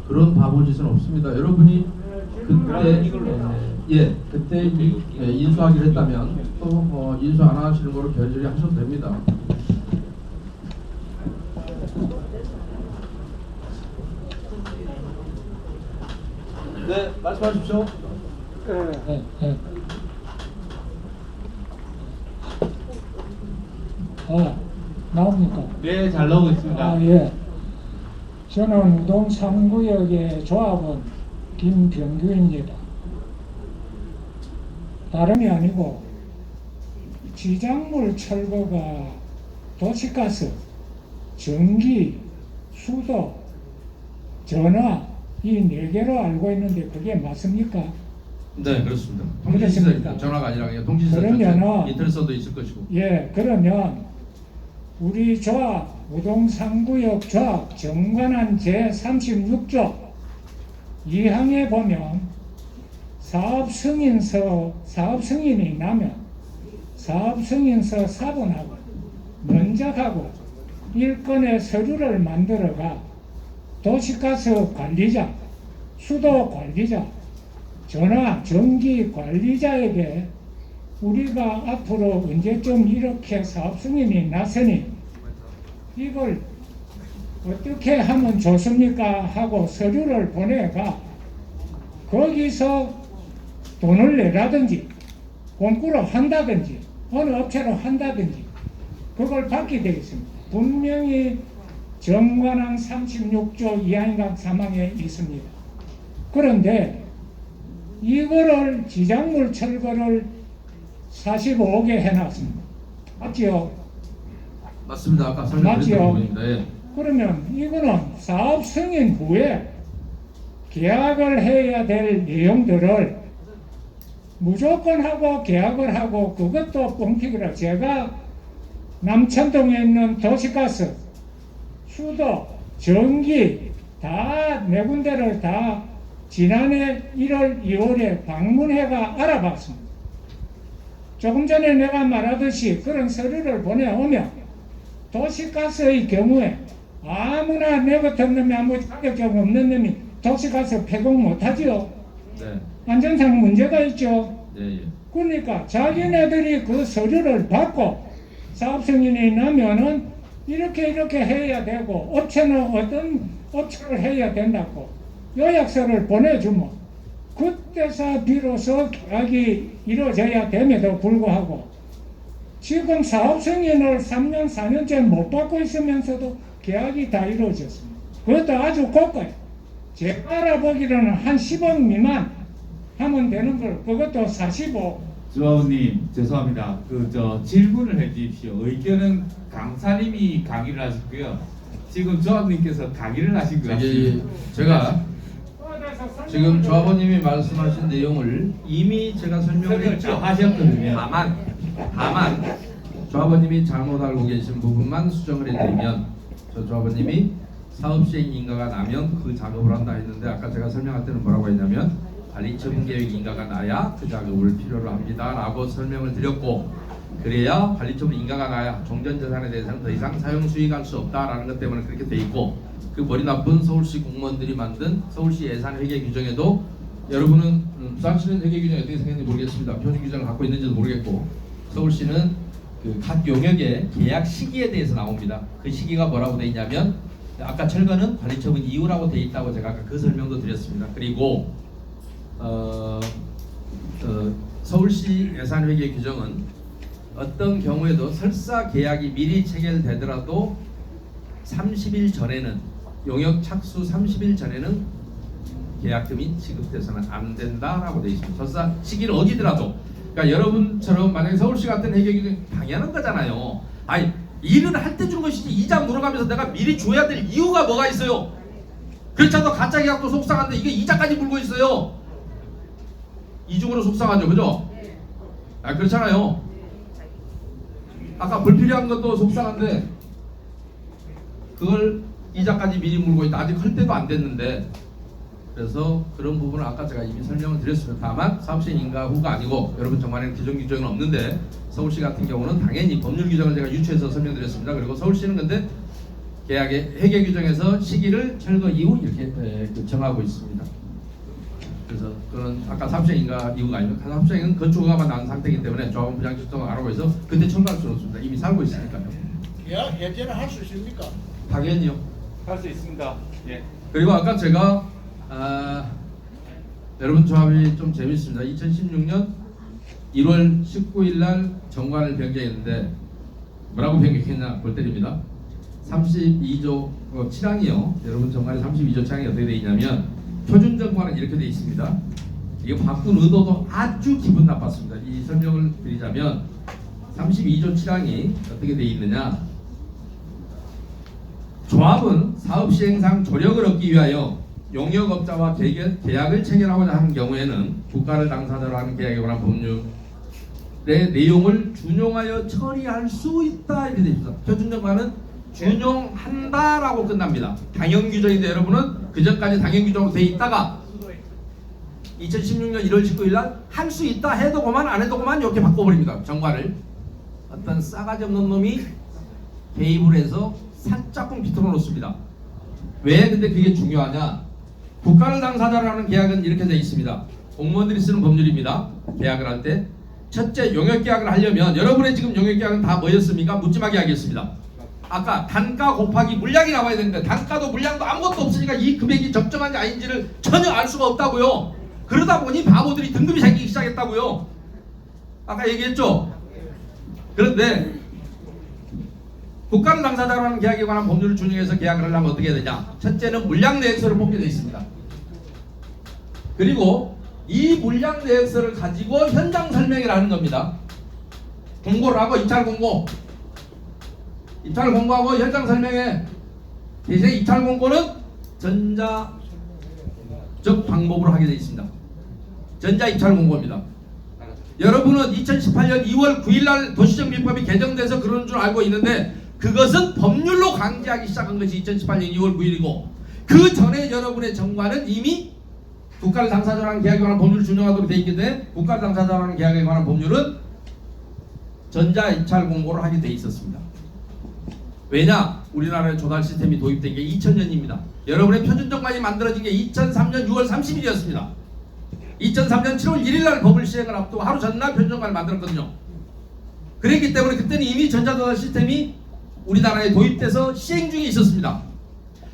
그런 바보 짓은 없습니다. 여러분이 그때 인수하기로 했다면 또 인수 안 하시는 거로 결절이 하셔도 됩니다. 네, 말씀하십시오. 나옵니까? 네, 잘 나오고 있습니다. 예. 저는 우동 3구역의 조합원 김병규입니다. 다름이 아니고 지작물 철거가 도시가스, 전기, 수도, 전화 이 4개로 알고 있는데 그게 맞습니까? 네, 그렇습니다. 그렇습니까? 전화가 아니라 그냥 통신사 그러면은 인터넷서도 있을 것이고. 예, 그러면 우리 조합 우동 3구역 조합 정관한 제36조 2항에 보면 사업 승인이 나면 사업 승인서 사본하고 면적하고 일건의 서류를 만들어가 도시가스 관리자, 수도 관리자, 전화, 전기 관리자에게 우리가 앞으로 언제쯤 이렇게 사업 승인이 났으니 이걸 어떻게 하면 좋습니까? 하고 서류를 보내가 거기서 돈을 내라든지 공구로 한다든지 어느 업체로 한다든지 그걸 받게 되겠습니다. 분명히 정관항 36조 2항 3항에 있습니다. 그런데 이거를 지작물 철거를 45개 해놨습니다. 맞지요? 맞습니다. 아까 설명드렸던 부분입니다. 예. 그러면 이거는 사업 승인 후에 계약을 해야 될 내용들을 무조건 하고 계약을 하고 그것도 뻥튀기라. 제가 남천동에 있는 도시가스, 수도, 전기 다 네 군데를 다 지난해 1월, 2월에 방문해가 알아봤습니다. 조금 전에 내가 말하듯이 그런 서류를 보내오면 도시가스의 경우에 아무나 내 같은 놈이 아무 자격증 없는 놈이 도시가스 폐공 못하지요. 네. 안전상 문제가 있죠. 네, 예. 그러니까 자기네들이 그 서류를 받고 사업 승인이 나면은 이렇게 해야 되고 업체는 어떤 업체를 해야 된다고 요약서를 보내주면 그때서 비로소 계약이 이루어져야 됨에도 불구하고 지금 사업 승인을 3년 4년째 못 받고 있으면서도 계약이 다 이루어졌습니다. 그것도 아주 고가요. 제가 알아보기로는 한 10억 미만 하면 되는 걸 그것도 45. 조합원님 죄송합니다. 질문을 해주십시오. 의견은 강사님이 강의를 하셨고요. 지금 조합님께서 강의를 하신 것 같습니다. 제가 그래서 지금 조합원님이 말씀하신 내용을 이미 제가 설명을 했죠. 하셨거든요. 다만 조합원님이 잘못 알고 계신 부분만 수정을 해드리면, 저 조합원님이 사업시행 인가가 나면 그 작업을 한다 했는데, 아까 제가 설명할 때는 뭐라고 했냐면 관리처분 계획 인가가 나야 그 작업을 필요로 합니다 라고 설명을 드렸고, 그래야 관리처분 인가가 나야 종전재산에 대해서는 더 이상 사용 수익할 수 없다라는 것 때문에 그렇게 돼 있고, 그 머리 나쁜 서울시 공무원들이 만든 서울시 예산 회계 규정에도, 여러분은 부산시는 회계 규정이 어떻게 생겼는지 모르겠습니다. 표준 규정을 갖고 있는지도 모르겠고, 서울시는 그 각 용역의 계약 시기에 대해서 나옵니다. 그 시기가 뭐라고 돼 있냐면, 아까 철거는 관리처분 이후라고 돼 있다고 제가 아까 그 설명도 드렸습니다. 그리고 서울시 예산회계 규정은 어떤 경우에도 설사 계약이 미리 체결되더라도 30일 전에는, 용역 착수 30일 전에는 계약금이 지급돼서는 안 된다라고 되어 있습니다. 설사 시기를 어기더라도. 그러니까 여러분처럼 만약에 서울시 같은 회계 규정 당연한 거잖아요. 아니, 일을 할 때 준 것이지 이자 물어가면서 내가 미리 줘야 될 이유가 뭐가 있어요? 그렇지 않아도 가짜 계약도 속상한데 이게 이자까지 물고 있어요. 이중으로 속상하죠, 그죠? 아, 그렇잖아요. 아까 불필요한 것도 속상한데 그걸 이자까지 미리 물고 있다. 아직 할 때도 안 됐는데. 그래서 그런 부분을 아까 제가 이미 설명을 드렸습니다. 다만 사업시행 인가 후가 아니고, 여러분 정말에는 기존 규정은 없는데 서울시 같은 경우는 당연히 법률 규정을 제가 유추해서 설명드렸습니다. 그리고 서울시는 근데 계약의 회계 규정에서 시기를 철거 이후 이렇게 정하고 있습니다. 그래서 그런 아까 사업시행 인가 이후가 아니면 사업시행은 건축 허가만 나온 상태이기 때문에 조합원 부장직성을 알아보고 해서 그때 철거할 수는 없습니다. 이미 살고 있으니까요. 예전에 할 수 있습니까? 당연히요. 할 수 있습니다. 예. 그리고 아까 제가 여러분 조합이 좀 재밌습니다. 2016년 1월 19일 날 정관을 변경했는데 뭐라고 변경했냐 볼 때입니다. 32조 7항이요. 여러분 정관의 32조 7항이 어떻게 되어 있냐면, 표준 정관은 이렇게 되어 있습니다. 이거 바꾼 의도도 아주 기분 나빴습니다. 이 설명을 드리자면 32조 7항이 어떻게 되어 있느냐, 조합은 사업 시행상 조력을 얻기 위하여 용역업자와 계약을 체결하고자 하는 경우에는 국가를 당사자로 하는 계약에 관한 법률의 내용을 준용하여 처리할 수 있다 이렇게 되어 있습니다. 표준정관은 준용한다라고 끝납니다. 당연규정인데 여러분은 그 전까지 당연규정으로 되어 있다가 2016년 1월 19일 날 할 수 있다 해도 그만 안 해도 그만 이렇게 바꿔버립니다. 정관을. 어떤 싸가지 없는 놈이 개입을 해서 살짝쿵 비틀어 놓습니다. 왜 근데 그게 중요하냐? 국가를 당사자로 하는 계약은 이렇게 되어 있습니다. 공무원들이 쓰는 법률입니다. 계약을 할 때 첫째, 용역계약을 하려면 여러분의 지금 용역계약은 다 뭐였습니까? 묻지마 계약이었습니다. 아까 단가 곱하기 물량이 나와야 되는데 단가도 물량도 아무것도 없으니까 이 금액이 적정한지 아닌지를 전혀 알 수가 없다고요. 그러다 보니 바보들이 등급이 생기기 시작했다고요. 아까 얘기했죠? 그런데 국가를 당사자로 하는 계약에 관한 법률을 준용해서 계약을 하려면 어떻게 해야 되냐? 첫째는 물량 내역서를 뽑게 되어 있습니다. 그리고 이 물량 내역서를 가지고 현장 설명을 하는 겁니다. 공고를 하고 입찰 공고, 입찰 공고하고 현장 설명회. 대신 입찰 공고는 전자적 방법으로 하게 되어 있습니다. 전자 입찰 공고입니다. 여러분은 2018년 2월 9일 날 도시정비법이 개정돼서 그런 줄 알고 있는데, 그것은 법률로 강제하기 시작한 것이 2018년 2월 9일이고 그 전에 여러분의 정관은 이미 국가를 당사자로 하는 계약에 관한 법률을 준용하도록 되어 있기 때문에 국가를 당사자로 하는 계약에 관한 법률은 전자 입찰 공고를 하게 되어 있었습니다. 왜냐? 우리나라의 조달 시스템이 도입된 게 2000년입니다. 여러분의 표준정관이 만들어진 게 2003년 6월 30일이었습니다. 2003년 7월 1일 날 법을 시행을 앞두고 하루 전날 표준정관을 만들었거든요. 그랬기 때문에 그때는 이미 전자조달 시스템이 우리나라에 도입돼서 시행 중에 있었습니다.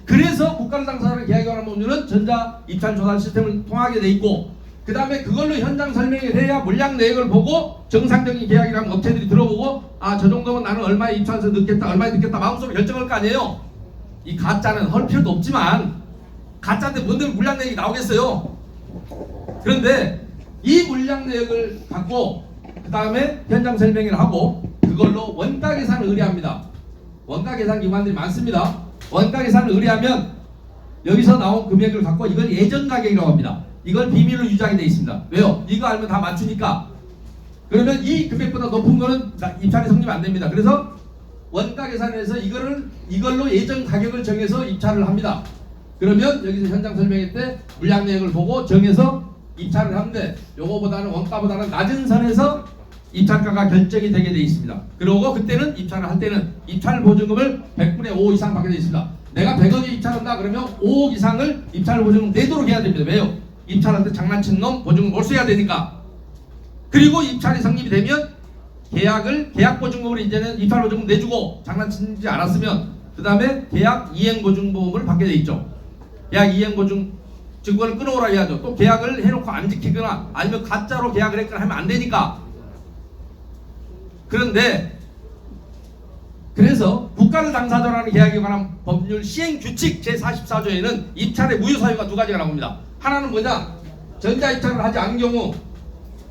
그래서 국가를 당사자로 계약에 관한 법률은 전자 입찰 조달 시스템을 통하게 돼 있고, 그 다음에 그걸로 현장 설명이 돼야 물량 내역을 보고 정상적인 계약이라면 업체들이 들어보고, 아, 저 정도면 나는 얼마에 입찰해서 넣겠다, 얼마에 넣겠다 마음속으로 결정할 거 아니에요. 이 가짜는 할 필요도 없지만, 가짜인데 뭔데 물량 내역이 나오겠어요. 그런데 이 물량 내역을 갖고 그 다음에 현장 설명을 하고 그걸로 원가 계산을 의뢰합니다. 원가 계산 기관들이 많습니다. 원가 계산을 의뢰하면 여기서 나온 금액을 갖고 이걸 예전 가격이라고 합니다. 이걸 비밀로 유지하게 돼 있습니다. 왜요? 이거 알면 다 맞추니까. 그러면 이 금액보다 높은 거는 입찰이 성립 안 됩니다. 그래서 원가 계산에서 이걸로 예전 가격을 정해서 입찰을 합니다. 그러면 여기서 현장 설명회 때 물량 내역을 보고 정해서 입찰을 하는데 요거보다는 원가보다는 낮은 선에서 입찰가가 결정이 되게 돼 있습니다. 그리고 그때는 입찰을 할 때는 입찰 보증금을 100분의 5 이상 받게 돼 있습니다. 내가 100억에 입찰한다 그러면 5억 이상을 입찰 보증금 내도록 해야 됩니다. 왜요? 입찰할 때 장난친 놈 보증금 몰수해야 되니까. 그리고 입찰이 성립이 되면 계약 보증금을 이제는 입찰 보증금 내주고 장난치지 않았으면 그 다음에 계약 이행 보증보험을 받게 돼 있죠. 계약 이행 보증 증권을 끊어오라 해야죠. 또 계약을 해놓고 안 지키거나 아니면 가짜로 계약을 했거나 하면 안 되니까. 그런데 그래서 국가를 당사자로 하는 계약에 관한 법률 시행 규칙 제44조에는 입찰의 무효 사유가 두 가지가 나옵니다. 하나는 뭐냐? 전자 입찰을 하지 않은 경우.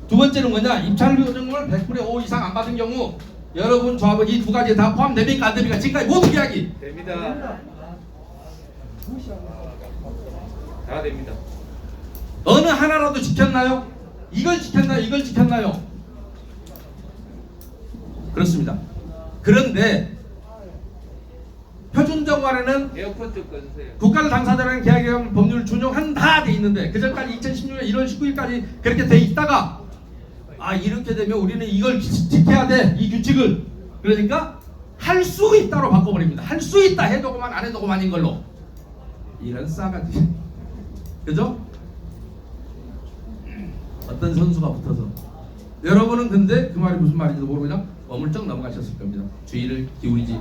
두 번째는 뭐냐? 입찰 보증금을 100분의 5 이상 안 받은 경우. 여러분 조합은 이 두 가지에 다 포함됩니까? 안 됩니까? 지금까지 모든 계약이 됩니다. 다 됩니다. 어느 하나라도 지켰나요? 이걸 지켰나요? 이걸 지켰나요? 그렇습니다. 그런데 표준정관에는 에어컨 좀 꺼주세요. 국가를 당사자라는 계약에 의한 법률을 준용한다 돼 있는데 그 전까지 2016년 1월 19일까지 그렇게 돼 있다가 이렇게 되면 우리는 이걸 지켜야 돼, 이 규칙을. 그러니까 할 수 있다로 바꿔버립니다. 할 수 있다 해도 그만 안 해도 그만인 걸로. 이런 싸가지. 그죠? 어떤 선수가 붙어서. 여러분은 근데 그 말이 무슨 말인지도 모르면 어물쩍 넘어가셨을 겁니다. 주의를 기울이지.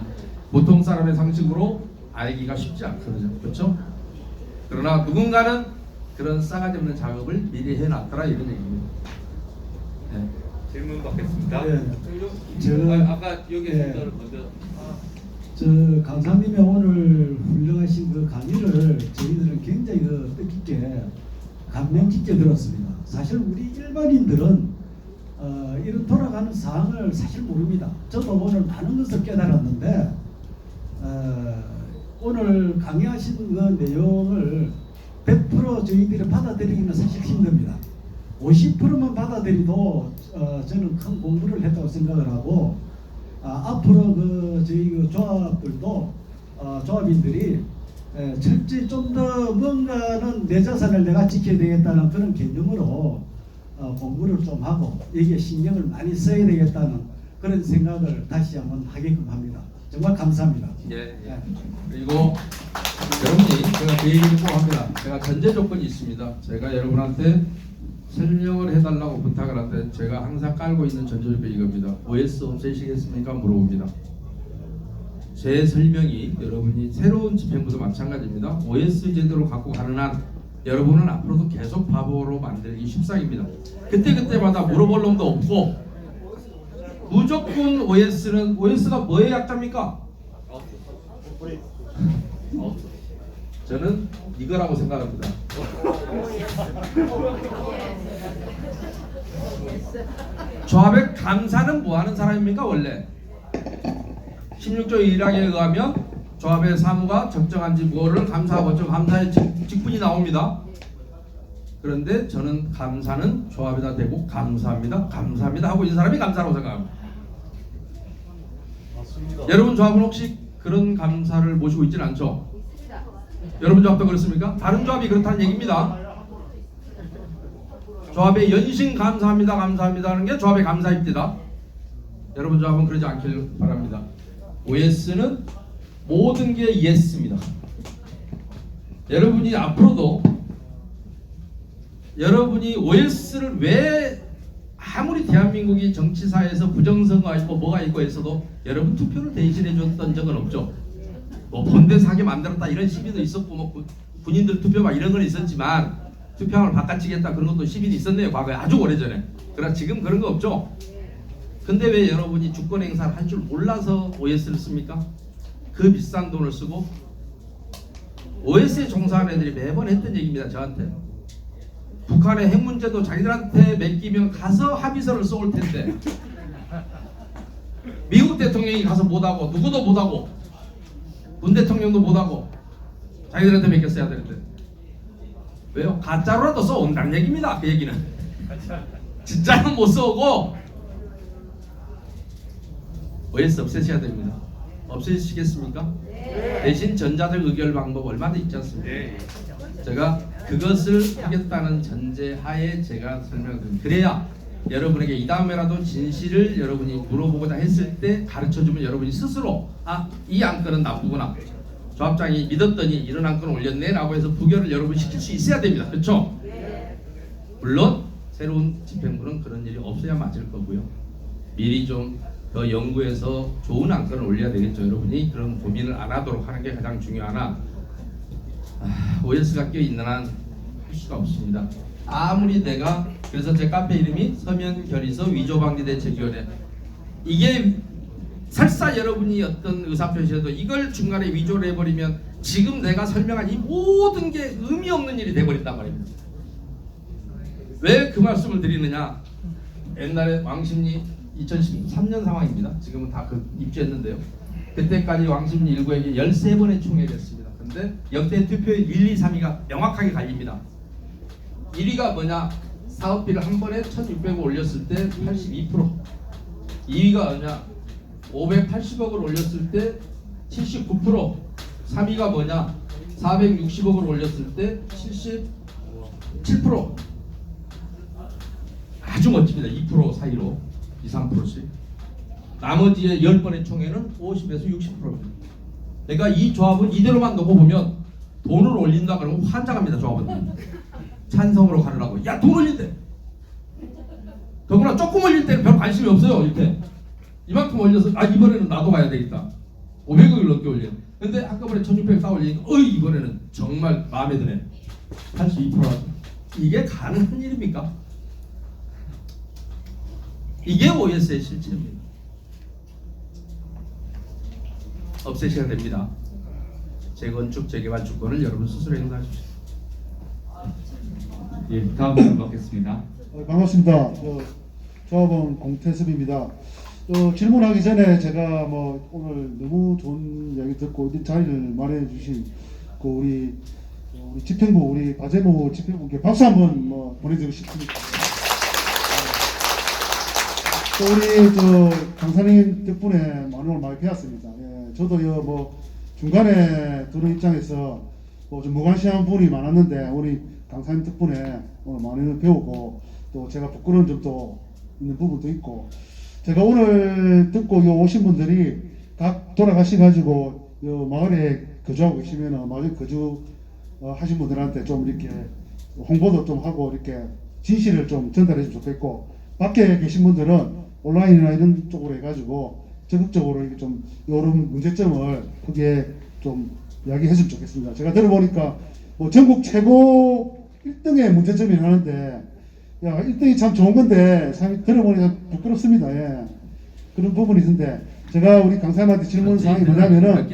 보통 사람의 상식으로 알기가 쉽지 않거든요. 그렇죠? 그러나 누군가는 그런 싸가지 없는 작업을 미리 해놨더라 이런 얘기입니다. 네. 질문 받겠습니다. 아까 여기 순서를 먼저. 강사님의 오늘 훌륭하신 그 강의를 저희들은 굉장히 뜻깊게 감명 깊게 들었습니다. 사실 우리 일반인들은 이런 돌아가는 사항을 사실 모릅니다. 저도 오늘 많은 것을 깨달았는데 오늘 강의하신 그 내용을 100% 저희들이 받아들이기는 사실 힘듭니다. 50%만 받아들이도 저는 큰 공부를 했다고 생각을 하고 앞으로 저희 조합들도 조합인들이 철저히 좀 더 뭔가는 내 자산을 내가 지켜야 되겠다는 그런 개념으로 공부를 좀 하고 여기에 신경을 많이 써야 되겠다는 그런 생각을 다시 한번 하게끔 합니다. 정말 감사합니다. 예. 그리고 여러분이 제가 그 얘기를 꼭 합니다. 제가 전제 조건이 있습니다. 제가 여러분한테 설명을 해달라고 부탁을 하는데 제가 항상 깔고 있는 전제 조건이 이겁니다. OS 없애시겠습니까? 물어봅니다. 제 설명이 여러분이 새로운 집행부도 마찬가지입니다. OS 제도로 갖고 가는 한 여러분은 앞으로도 계속 바보로 만들기 십상입니다. 그때마다 물어볼 놈도 없고 무조건 OS가 뭐의 약자입니까? 저는 이거라고 생각합니다. 조합의 감사는 뭐 하는 사람입니까? 원래 16조 1항에 의하면 조합의 사무가 적정한지 무엇을 감사하고 감사의 직분이 나옵니다. 그런데 저는 감사는 조합에다 대고 감사합니다 하고 있는 사람이 감사라고 생각합니다. 맞습니다. 여러분 조합은 혹시 그런 감사를 모시고 있지는 않죠? 여러분 조합도 그렇습니까? 다른 조합이 그렇다는 얘기입니다. 조합의 연신 감사합니다 하는 게 조합의 감사입니다. 여러분 조합은 그러지 않길 바랍니다. OS는 모든 게 yes입니다. 여러분이 앞으로도 여러분이 OS를 왜 아무리 대한민국이 정치사에서 부정선거가 있고 뭐가 있고 했어도 여러분 투표를 대신해 줬던 적은 없죠. 뭐 본대 사기 만들었다 이런 시비도 있었고 뭐 군인들 투표 막 이런 건 있었지만 투표함을 바꿔치겠다 그런 것도 시비는 있었네요. 과거에 아주 오래전에. 그러나 지금 그런 거 없죠. 근데 왜 여러분이 주권 행사를 할 줄 몰라서 OS를 씁니까? 그 비싼 돈을 쓰고 OS에 종사하는 애들이 매번 했던 얘기입니다. 저한테 북한의 핵 문제도 자기들한테 맡기면 가서 합의서를 써올 텐데 미국 대통령이 가서 못하고 누구도 못하고 문 대통령도 못하고 자기들한테 맡겼어야 되는데 왜요? 가짜로라도 써온다는 얘기입니다. 그 얘기는 진짜는 못 써오고 OS 없애셔야 됩니다. 없애시겠습니까? 대신 전자적 의결 방법 얼마나 있지 않습니까? 제가 그것을 하겠다는 전제하에 제가 설명드립니다. 그래야 여러분에게 이 다음에라도 진실을 여러분이 물어보고자 했을 때 가르쳐주면 여러분이 스스로 이 안건은 나쁘구나, 조합장이 믿었더니 이런 안건을 올렸네 라고 해서 부결을 여러분이 시킬 수 있어야 됩니다. 그렇죠? 물론 새로운 집행부는 그런 일이 없어야 맞을 거고요. 미리 좀 더 연구해서 좋은 안건을 올려야 되겠죠. 여러분이 그런 고민을 안 하도록 하는 게 가장 중요하나 OS가 껴있는 한 할 수가 없습니다. 아무리 내가 그래서 제 카페 이름이 서면결의서 위조방지대책위원회, 이게 설사 여러분이 어떤 의사표시에도 이걸 중간에 위조를 해버리면 지금 내가 설명한 이 모든 게 의미 없는 일이 돼버린단 말입니다. 왜 그 말씀을 드리느냐, 옛날에 왕십리 2013년 상황입니다. 지금은 다 입주했는데요. 그때까지 왕십리 일구에게 13번의 총회를 했습니다. 근데 역대 투표의 1, 2, 3위가 명확하게 갈립니다. 1위가 뭐냐, 사업비를 한 번에 1,600억 올렸을 때 82%, 2위가 뭐냐, 580억을 올렸을 때 79%, 3위가 뭐냐, 460억을 올렸을 때 77%. 아주 멋집니다. 2% 사이로 2, 3%씩. 나머지의 10번의 총회는 50에서 60%입니다. 그러니까 이 조합은 이대로만 놓고 보면 돈을 올린다 그러면 환장합니다. 조합은 찬성으로 가느라고. 야, 돈 올린대. 더구나 조금 올릴 때는 별 관심이 없어요. 이렇게 이만큼 올려서 이번에는 나도 가야 되겠다. 500억을 넘게 올려. 근데 한꺼번에 1,600억 다 올리니까 이번에는 정말 마음에 드네. 82%. 이게 가능한 일입니까? 이게 OS의 실체입니다. 없애셔야 됩니다. 재건축, 재개발 주권을 여러분 스스로 행사하십시오. 예, 다음 분 받겠습니다. 반갑습니다. 조합원 공태섭입니다. 질문하기 전에 제가 오늘 너무 좋은 이야기 듣고 이 자리를 마련해 주신 우리 집행부, 우리 바제모 집행부께 박수 한번 보내드리고 싶습니다. 또 우리 강사님 덕분에 오늘 많이 배웠습니다. 예, 저도요 중간에 들은 입장에서 좀 무관심한 부분이 많았는데 우리 강사님 덕분에 오늘 많이 배우고 또 제가 부끄러운 점도 있는 부분도 있고, 제가 오늘 듣고 오신 분들이 각 돌아가셔가지고 요 마을에 거주하고 계시면 마을에 거주 하신 분들한테 좀 이렇게 홍보도 좀 하고 이렇게 진실을 좀 전달해 주면 좋겠고, 밖에 계신 분들은 온라인이나 이런 쪽으로 해가지고 적극적으로 이렇게 좀 이런 문제점을 크게 좀 이야기해 주면 좋겠습니다. 제가 들어보니까 전국 최고 1등의 문제점이 하는데, 야, 1등이 참 좋은 건데 참 들어보니까 부끄럽습니다. 예. 그런 부분이 있는데, 제가 우리 강사님한테 질문 사항이 뭐냐면은,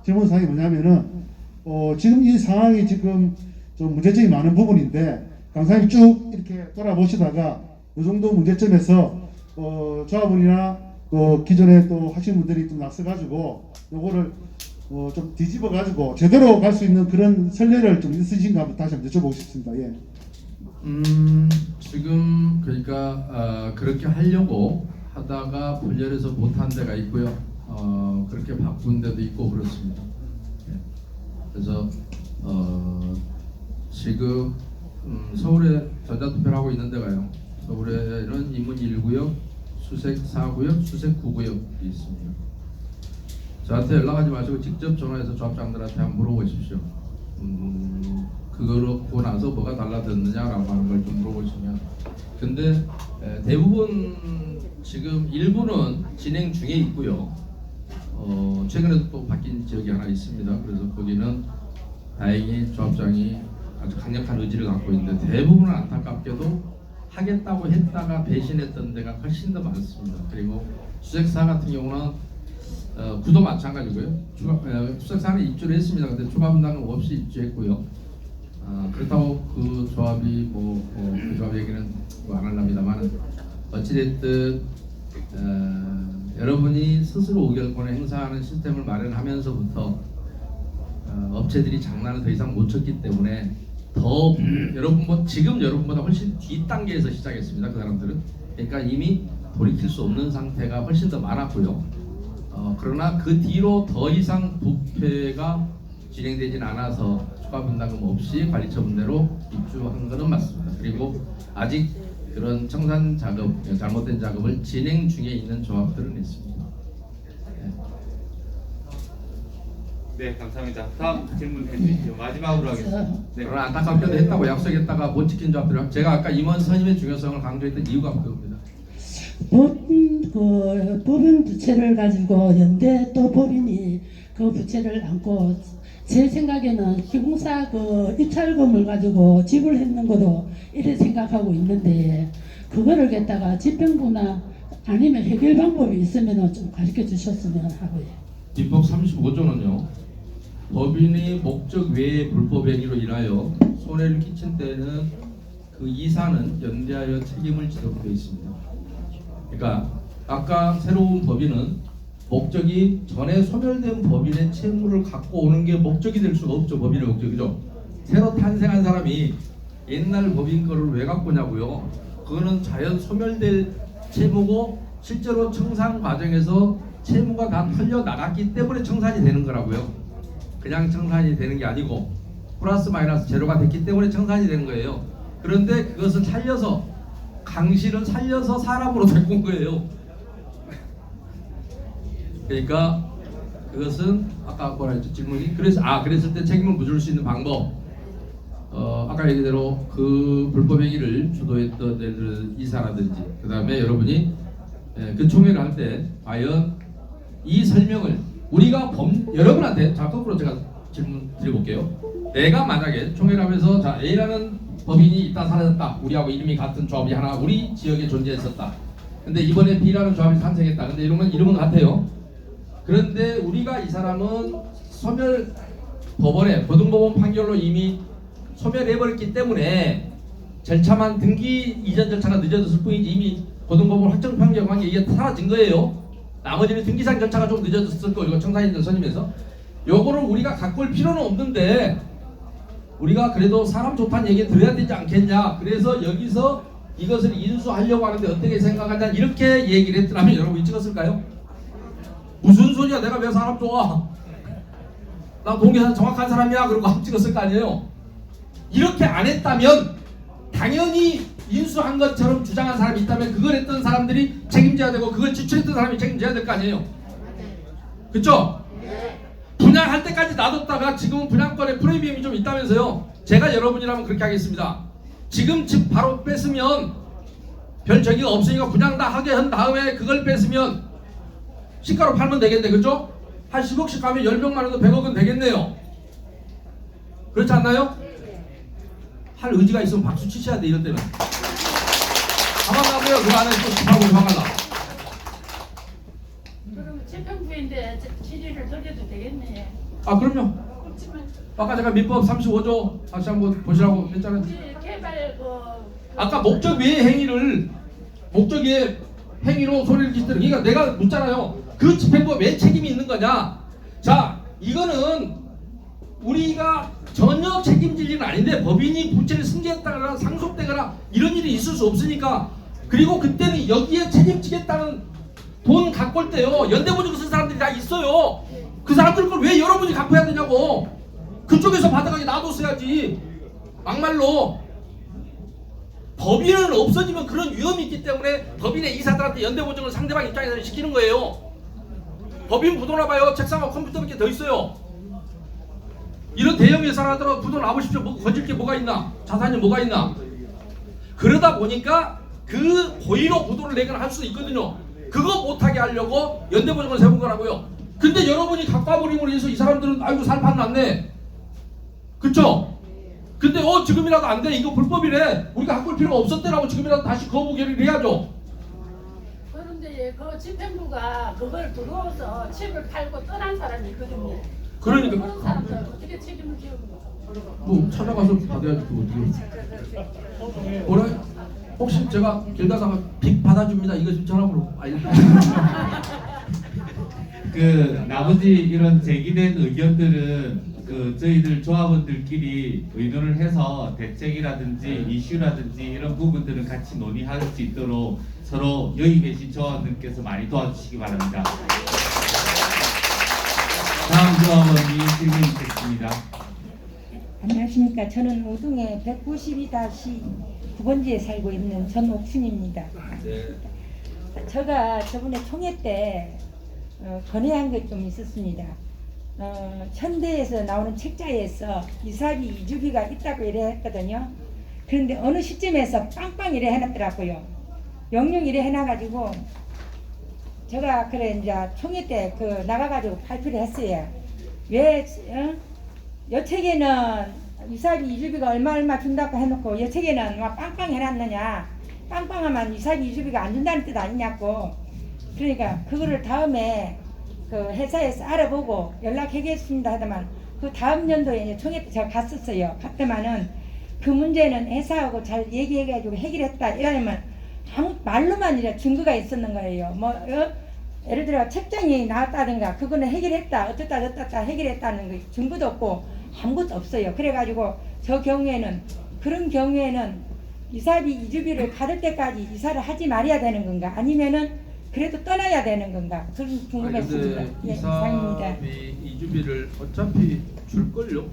질문 사항이 뭐냐면은, 지금 이 상황이 지금 좀 문제점이 많은 부분인데, 강사님 쭉 이렇게 돌아보시다가 이 정도 문제점에서 조합원이나 기존에 또 하신 분들이 좀 나서가지고 요거를 좀 뒤집어 가지고 제대로 갈 수 있는 그런 선례를 좀 있으신가 한번 다시 한번 여쭤보고 싶습니다. 예. 지금 그러니까 그렇게 하려고 하다가 분열해서 못한 데가 있고요. 그렇게 바꾼 데도 있고 그렇습니다. 예. 그래서 지금 서울에 전자투표를 하고 있는 데가요. 서울에는 인문 1구역, 수색 4구역, 수색 9구역이 있습니다. 저한테 연락하지 마시고 직접 전화해서 조합장들한테 한번 물어보십시오. 그러고 나서 뭐가 달라졌느냐라고 하는 걸 좀 물어보시면. 근데 대부분 지금 일부는 진행 중에 있고요. 최근에도 또 바뀐 지역이 하나 있습니다. 그래서 거기는 다행히 조합장이 아주 강력한 의지를 갖고 있는데, 대부분은 안타깝게도 하겠다고 했다가 배신했던 데가 훨씬 더 많습니다. 그리고 수색사 같은 경우는 구도 마찬가지고요. 수색사는 입주를 했습니다. 근데 추가 분담은 없이 입주했고요. 그렇다고 그 조합이 그 조합 얘기는 안 하려합니다만, 어찌됐든 여러분이 스스로 의결권을 행사하는 시스템을 마련하면서부터 업체들이 장난을 더 이상 못 쳤기 때문에 더 지금 여러분보다 훨씬 뒷단계에서 시작했습니다. 그 사람들은. 그러니까 이미 돌이킬 수 없는 상태가 훨씬 더 많았고요. 그러나 그 뒤로 더 이상 부패가 진행되진 않아서 추가 분담금 없이 관리처분대로 입주한 것은 맞습니다. 그리고 아직 그런 청산 작업, 잘못된 작업을 진행 중에 있는 조합들은 있습니다. 네, 감사합니다. 다음 질문 해주시죠. 마지막으로 하겠습니다. 네. 그러나 안타깝게도 했다고 약속했다가 못 지킨 조합들은 제가 아까 임원 선임의 중요성을 강조했던 이유가 그겁니다. 법인 부채를 가지고 연대 또 법인이 그 부채를 안고 제 생각에는 시공사 그 입찰금을 가지고 지불했는 것도 이래 생각하고 있는데 그거를 갖다가 집행부나 아니면 해결 방법이 있으면 좀 가르쳐 주셨으면 하고요. 민법 35조는요. 법인이 목적 외에 불법 행위로 인하여 손해를 끼친 때는 그 이사는 연대하여 책임을 지도록 되어 있습니다. 그러니까 아까 새로운 법인은 목적이 전에 소멸된 법인의 채무를 갖고 오는 게 목적이 될 수가 없죠. 법인의 목적이죠. 새로 탄생한 사람이 옛날 법인 거를 왜 갖고 오냐고요. 그거는 자연 소멸될 채무고 실제로 청산 과정에서 채무가 다 털려 나갔기 때문에 청산이 되는 거라고요. 그냥 청산이 되는 게 아니고 플러스 마이너스 제로가 됐기 때문에 청산이 되는 거예요. 그런데 그것을 살려서 강실을 살려서 사람으로 데리고 온 거예요. 그러니까 그것은 아까 뭐라 했죠 질문이 그랬을 때 책임을 묻을 수 있는 방법. 아까 얘기대로 그 불법 행위를 주도했던 예를 들어 이사라든지 그 다음에 여러분이 그 총회를 할 때 과연 이 설명을 우리가 여러분한테 자 거꾸로 제가 질문 드려볼게요. 내가 만약에 총회를 하면서 자 A라는 법인이 있다 사라졌다. 우리하고 이름이 같은 조합이 하나 우리 지역에 존재했었다. 근데 이번에 B라는 조합이 탄생했다. 근데 이름은 같아요. 그런데 우리가 이 사람은 소멸 법원에 고등법원 판결로 이미 소멸해버렸기 때문에 절차만 등기 이전 절차가 늦어졌을 뿐이지 이미 고등법원 확정 판결 관계 이게 사라진 거예요. 나머지는 등기상 절차가 좀 늦어졌을 거고 청산인들 선임해서 요거를 우리가 갖고 올 필요는 없는데 우리가 그래도 사람 좋다는 얘기 들어야 되지 않겠냐. 그래서 여기서 이것을 인수하려고 하는데 어떻게 생각하냐 이렇게 얘기를 했더라면 여러분이 찍었을까요? 무슨 소리야 내가 왜 사람 좋아? 나 동계산 정확한 사람이야 그러고 안 찍었을 거 아니에요. 이렇게 안 했다면 당연히 인수한 것처럼 주장한 사람이 있다면 그걸 했던 사람들이 책임져야 되고 그걸 지출했던 사람이 책임져야 될 거 아니에요. 그쵸? 분양할 때까지 놔뒀다가 지금은 분양권에 프리미엄이 좀 있다면서요. 제가 여러분이라면 그렇게 하겠습니다. 지금 집 바로 뺐으면 별 저기가 없으니까 분양 다 하게 한 다음에 그걸 뺐으면 시가로 팔면 되겠네. 그죠? 한 10억씩 가면 10명만 해도 100억은 되겠네요. 그렇지 않나요? 할 의지가 있으면 박수 치셔야 돼. 이럴 때는 가만 놔둬요. 그 안에 또 집하고 화가 나. 그럼 재평부인데 질의를 드려도 되겠네. 아 그럼요. 아까 제가 민법 35조 다시 한번 보시라고 했잖아요. 개발 아까 목적 외의 행위를 목적 외의 행위로 소리를 지르는 그러니까 내가 묻잖아요. 그 집행부가 왜 책임이 있는 거냐. 자 이거는 우리가 전혀 책임질 일은 아닌데 법인이 부채를 승계했다거나 상속되거나 이런 일이 있을 수 없으니까 그리고 그때는 여기에 책임지겠다는 돈 갖고 올 때요 연대보증 쓴 사람들이 다 있어요. 그 사람들 걸 왜 여러분이 갚아야 되냐고. 그쪽에서 받아가게 놔뒀어야지. 막말로 법인은 없어지면 그런 위험이 있기 때문에 법인의 이사들한테 연대보증을 상대방 입장에서 시키는 거예요. 법인 부도나 봐요. 책상하고 컴퓨터밖에 더 있어요. 이런 대형 회사를 하더라도 부도 놔보십시오. 뭐 거질 게 뭐가 있나? 자산이 뭐가 있나? 그러다 보니까 그 고의로 부도를 내거나 할 수도 있거든요. 그거 못하게 하려고 연대보증을 세운 거라고요. 근데 여러분이 갚아버림으로 해서 이 사람들은 아이고 살판 났네. 그쵸? 근데 지금이라도 안 돼. 이거 불법이래. 우리가 갖고 올 필요가 없었대라고 지금이라도 다시 거부 결의를 해야죠. 그런데 그 집행부가 그걸 들어와서 집을 팔고 떠난 사람이 있거든요. 그러니까 그런 사람들 어떻게 책임을 지는 거야? 뭐 찾아가서 받아야지. 그거 어떻게 뭐라? 혹시 제가 길 가다가 빚 받아줍니다. 이거 좀 전화번호 그 나머지 이런 제기된 의견들은 저희들 조합원들끼리 의논을 해서 대책이라든지 이슈라든지 이런 부분들은 같이 논의할 수 있도록 서로 여기 계신 조합원들께서 많이 도와주시기 바랍니다. 다음 조합원이 질문 있겠습니다. 안녕하십니까. 저는 우등에 192-9번지에 살고 있는 전옥순입니다. 제가 저번에 총회 때 건의한 게 좀 있었습니다. 현대에서 나오는 책자에서 이사비 이주비가 있다고 이래 했거든요. 그런데 어느 시점에서 빵빵 이래 해놨더라고요. 영영 이래 해놔가지고 제가 그래 이제 총회 때 나가가지고 발표를 했어요. 왜 여 책에는 이사비 이주비가 얼마 준다고 해놓고 여 책에는 막 빵빵 해놨느냐, 빵빵하면 이사비 이주비가 안 준다는 뜻 아니냐고. 그러니까 그거를 다음에 회사에서 알아보고 연락하겠습니다 하더만 그 다음 연도에 이제 총회 때 제가 갔었어요. 갔더만은 그 문제는 회사하고 잘 얘기해가지고 해결했다 이러면 아무 말로만 이래 증거가 있었는 거예요. 예를 들어 책장이 나왔다든가 그거는 해결했다 어떻다 저떻다 해결했다는 거 증거도 없고 아무것도 없어요. 그래가지고 저 경우에는 그런 경우에는 이사비 이주비를 받을 때까지 이사를 하지 말아야 되는 건가 아니면은 그래도 떠나야 되는 건가 그런 궁금했습니다. 예, 이상입니다. 이사비 이주비를 어차피 줄걸요.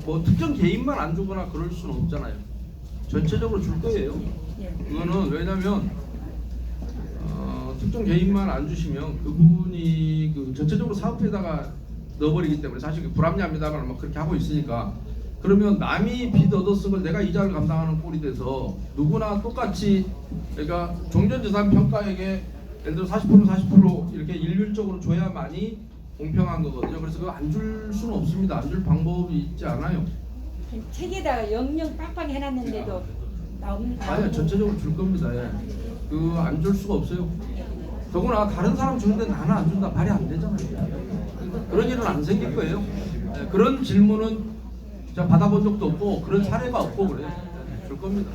뭐 특정 개인만 안 주거나 그럴 수는 없잖아요. 전체적으로 줄 거예요. 예. 그거는 왜냐면 특정 개인만 안 주시면 그분이 전체적으로 사업에다가 넣어버리기 때문에 사실 불합리합니다만 막 그렇게 하고 있으니까 그러면 남이 빚 얻었으면 내가 이자를 감당하는 꼴이 돼서 누구나 똑같이 그러니까 종전재산 평가액에 예를 들어 40% 이렇게 일률적으로 줘야만이 공평한 거거든요. 그래서 그거 안 줄 수는 없습니다. 안 줄 방법이 있지 않아요. 책에다가 영영 빵빵 해놨는데도 나옵니다. 아니요, 전체적으로 줄 겁니다. 예. 안 줄 수가 없어요. 더구나 다른 사람 주는데 나는 안 준다 말이 안 되잖아요. 그런 일은 안 생길 거예요. 예, 그런 질문은 제가 받아본 적도 없고 그런 사례가 없고 그래요. 줄 겁니다.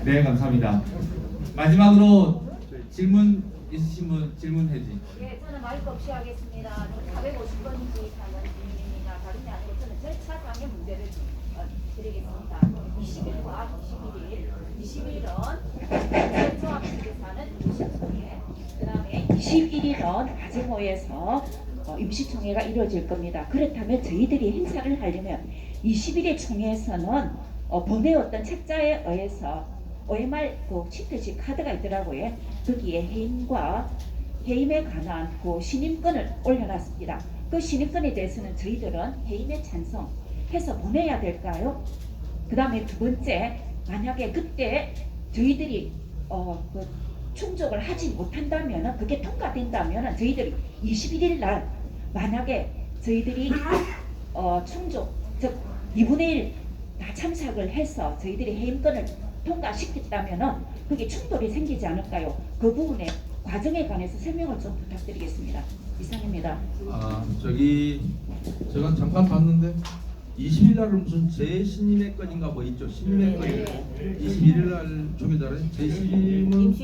네, 감사합니다. 마지막으로 질문 있으신 분 질문해 주세요. 예, 저는 마이크 없이 하겠습니다. 450번지 사는 질문입니다. 다름이 아니고 저는 절차상의 문제를 드리겠습니다. 20일과 21일. 20일은 조합식에서는 임시총회, 그 다음에 21일은 가정모에서 임시총회가 이루어질 겁니다. 그렇다면 저희들이 행사를 하려면 20일의 총회에서는 보내었던 책자에 의해서 OMR 치트식 카드가 있더라고요. 거기에 해임에 관한 신임권을 올려놨습니다. 그 신임권에 대해서는 저희들은 해임에 찬성해서 보내야 될까요? 그 다음에 두 번째, 만약에 그때 저희들이 충족을 하지 못한다면 그게 통과된다면 저희들이 21일 날 만약에 저희들이 충족 즉 2분의 1 다 참석을 해서 저희들이 해임권을 통과시켰다면 그게 충돌이 생기지 않을까요? 그 부분에 과정에 관해서 설명을 좀 부탁드리겠습니다. 이상입니다. 제가 잠깐 봤는데 20일 날은 무슨 재신임의 건인가 뭐 있죠. 신임의 건이고 21일 날 조계자는 재신임은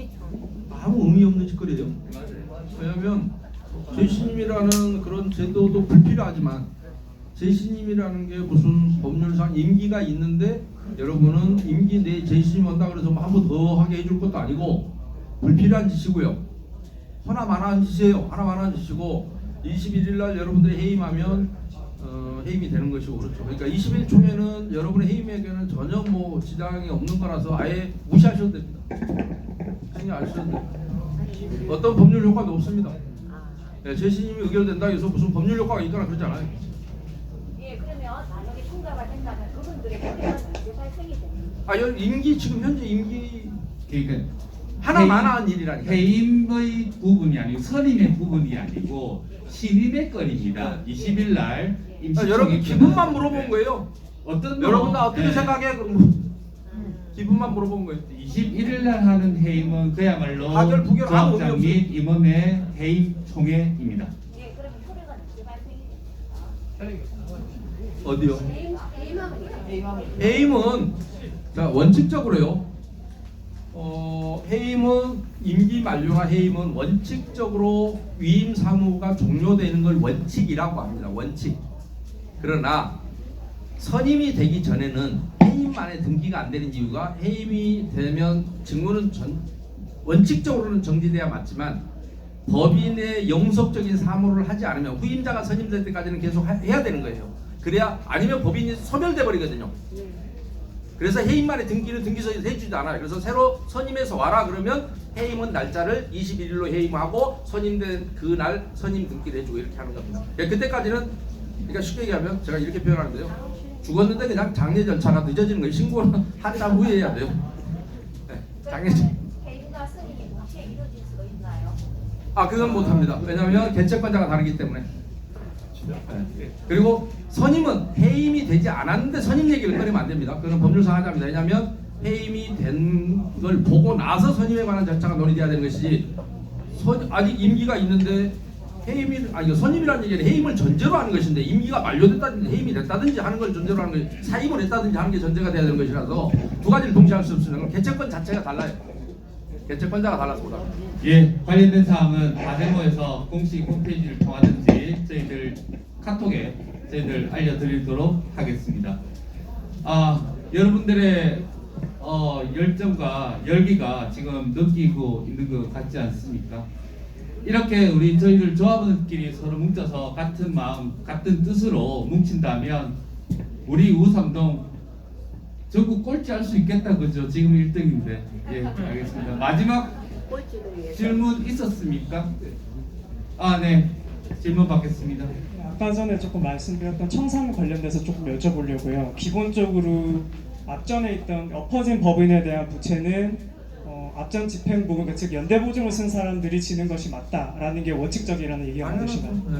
아무 의미 없는 짓거리예요. 왜냐하면 재신임이라는 그런 제도도 불필요하지만 재신임이라는 게 무슨 법률상 임기가 있는데 여러분은 임기 내에 재신임 한다 그래서 뭐 한 번 더 하게 해줄 것도 아니고 불필요한 짓이고요. 하나만한 짓이에요. 하나만한 짓이고 21일 날 여러분들이 해임하면 해임이 되는 것이고 그렇죠. 그러니까 20일 총회는 여러분의 해임에게는 전혀 뭐 지장이 없는 거라서 아예 무시하셔도 됩니다. 그냥 아셔도 됩니다. 어떤 법률 효과도 없습니다. 네, 재신임이 의결된다 해서 무슨 법률 효과가 있거나 그러지 않아요. 예, 그러면 만약에 통과가 된다면 그분들의 문제는 언제 발생이 됩니까? 임기 지금 현재 임기 그러니까 하나만한 일이라니까. 해임의 부분이 아니고 선임의 부분이 아니고 신임의 건입니다. 20일 날 임시총회 여러분 기분만 물어본 거예요. 여러분 다 어떻게 생각해? 그럼 기분만 물어본 거예요. 21일 날 하는 해임은 그야말로 가결, 부결 아무 조합장 의미 및 임원의 해임 총회입니다. 예, 그러면 효력은 언제 발생이 됩니까? 어디요? 해임은 자 원칙적으로요. 해임은 임기 만료나 해임은 원칙적으로 위임 사무가 종료되는 걸 원칙이라고 합니다. 원칙. 그러나 선임이 되기 전에는 해임만에 등기가 안 되는 이유가 해임이 되면 직무는 원칙적으로는 정지돼야 맞지만 법인의 영속적인 사무를 하지 않으면 후임자가 선임될 때까지는 계속 해야 되는 거예요. 그래야 아니면 법인이 소멸돼 버리거든요. 그래서 해임만에 등기는 등기소에서 해주지도 않아요. 그래서 새로 선임해서 와라 그러면 해임은 날짜를 21일로 해임하고 선임된 그날 선임 등기를 해주고 이렇게 하는 겁니다. 그때까지는 그러니까 쉽게 얘기하면 제가 이렇게 표현하는데요. 죽었는데 그냥 장례 절차가 늦어지는 거예요. 신고는 한 달 후에 해야 돼요. 네, 장례 해임과 승인이 동시에 이루어질 수가 있나요? 그건 못합니다. 왜냐하면 개체권자가 다르기 때문에. 네. 그리고 선임은 해임이 되지 않았는데 선임 얘기를 꺼내면 안 됩니다. 그건 법률상 하자입니다. 왜냐하면 해임이 된 걸 보고 나서 선임에 관한 절차가 논의돼야 되는 것이지 아직 임기가 있는데 선임이라는 얘기는 해임을 전제로 하는 것인데 임기가 만료됐다든지 해임이 됐다든지 하는 걸 전제로 하는 것이 사임을 했다든지 하는 게 전제가 돼야 되는 것이라서 두 가지를 동시에 할 수 없습니다. 개체권 자체가 달라요. 개체권자가 달라서 그렇다. 예, 관련된 사항은 다데모에서 공식 홈페이지를 통하든지 저희들 카톡에 저희들 알려드리도록 하겠습니다. 여러분들의 열정과 열기가 지금 느끼고 있는 것 같지 않습니까? 이렇게 저희들 조합원들끼리 서로 뭉쳐서 같은 마음, 같은 뜻으로 뭉친다면 우리 우삼동 전국 꼴찌할 수 있겠다, 그죠? 지금 1등인데. 예, 알겠습니다. 마지막 질문 있었습니까? 네. 질문 받겠습니다. 아까 전에 조금 말씀드렸던 청산 관련돼서 조금 여쭤보려고요. 기본적으로 앞전에 있던 엎어진 법인에 대한 부채는 앞전 집행보증, 즉 연대보증을 쓴 사람들이 지는 것이 맞다라는 게 원칙적이라는 얘기가 많으시나요? 네.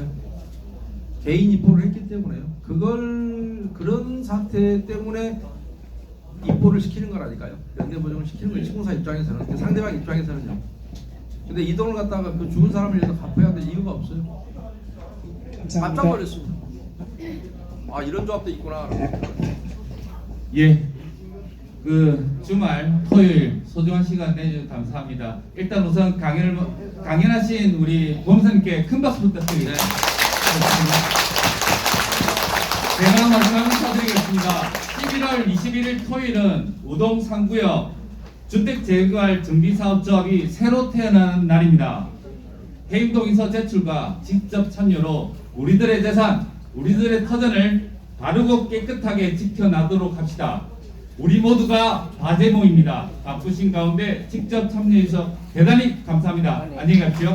개인 입보를 했기 때문에요. 그런 사태 때문에 입보를 시키는 거라니까요. 연대보증을 시키는 거예요. 시공사 입장에서는. 상대방 입장에서는요. 근데 이 돈을 갖다가 그 죽은 사람을 위해서 갚아야 될 이유가 없어요. 깜짝 놀랐습니다. 이런 조합도 있구나. 예. 주말 토요일 소중한 시간 내주셔서 감사합니다. 일단 우선 강연하신 우리 범선님께 큰 박수 부탁드립니다. 제가 마지막 인사드리겠습니다. 11월 21일 토요일은 우동 3구역 주택재개발 정비사업조합이 새로 태어나는 날입니다. 해임동의서 제출과 직접 참여로 우리들의 재산, 우리들의 터전을 바르고 깨끗하게 지켜나도록 합시다. 우리 모두가 다데모입니다. 바쁘신 가운데 직접 참여해주셔서 대단히 감사합니다. 안녕히 가십시오.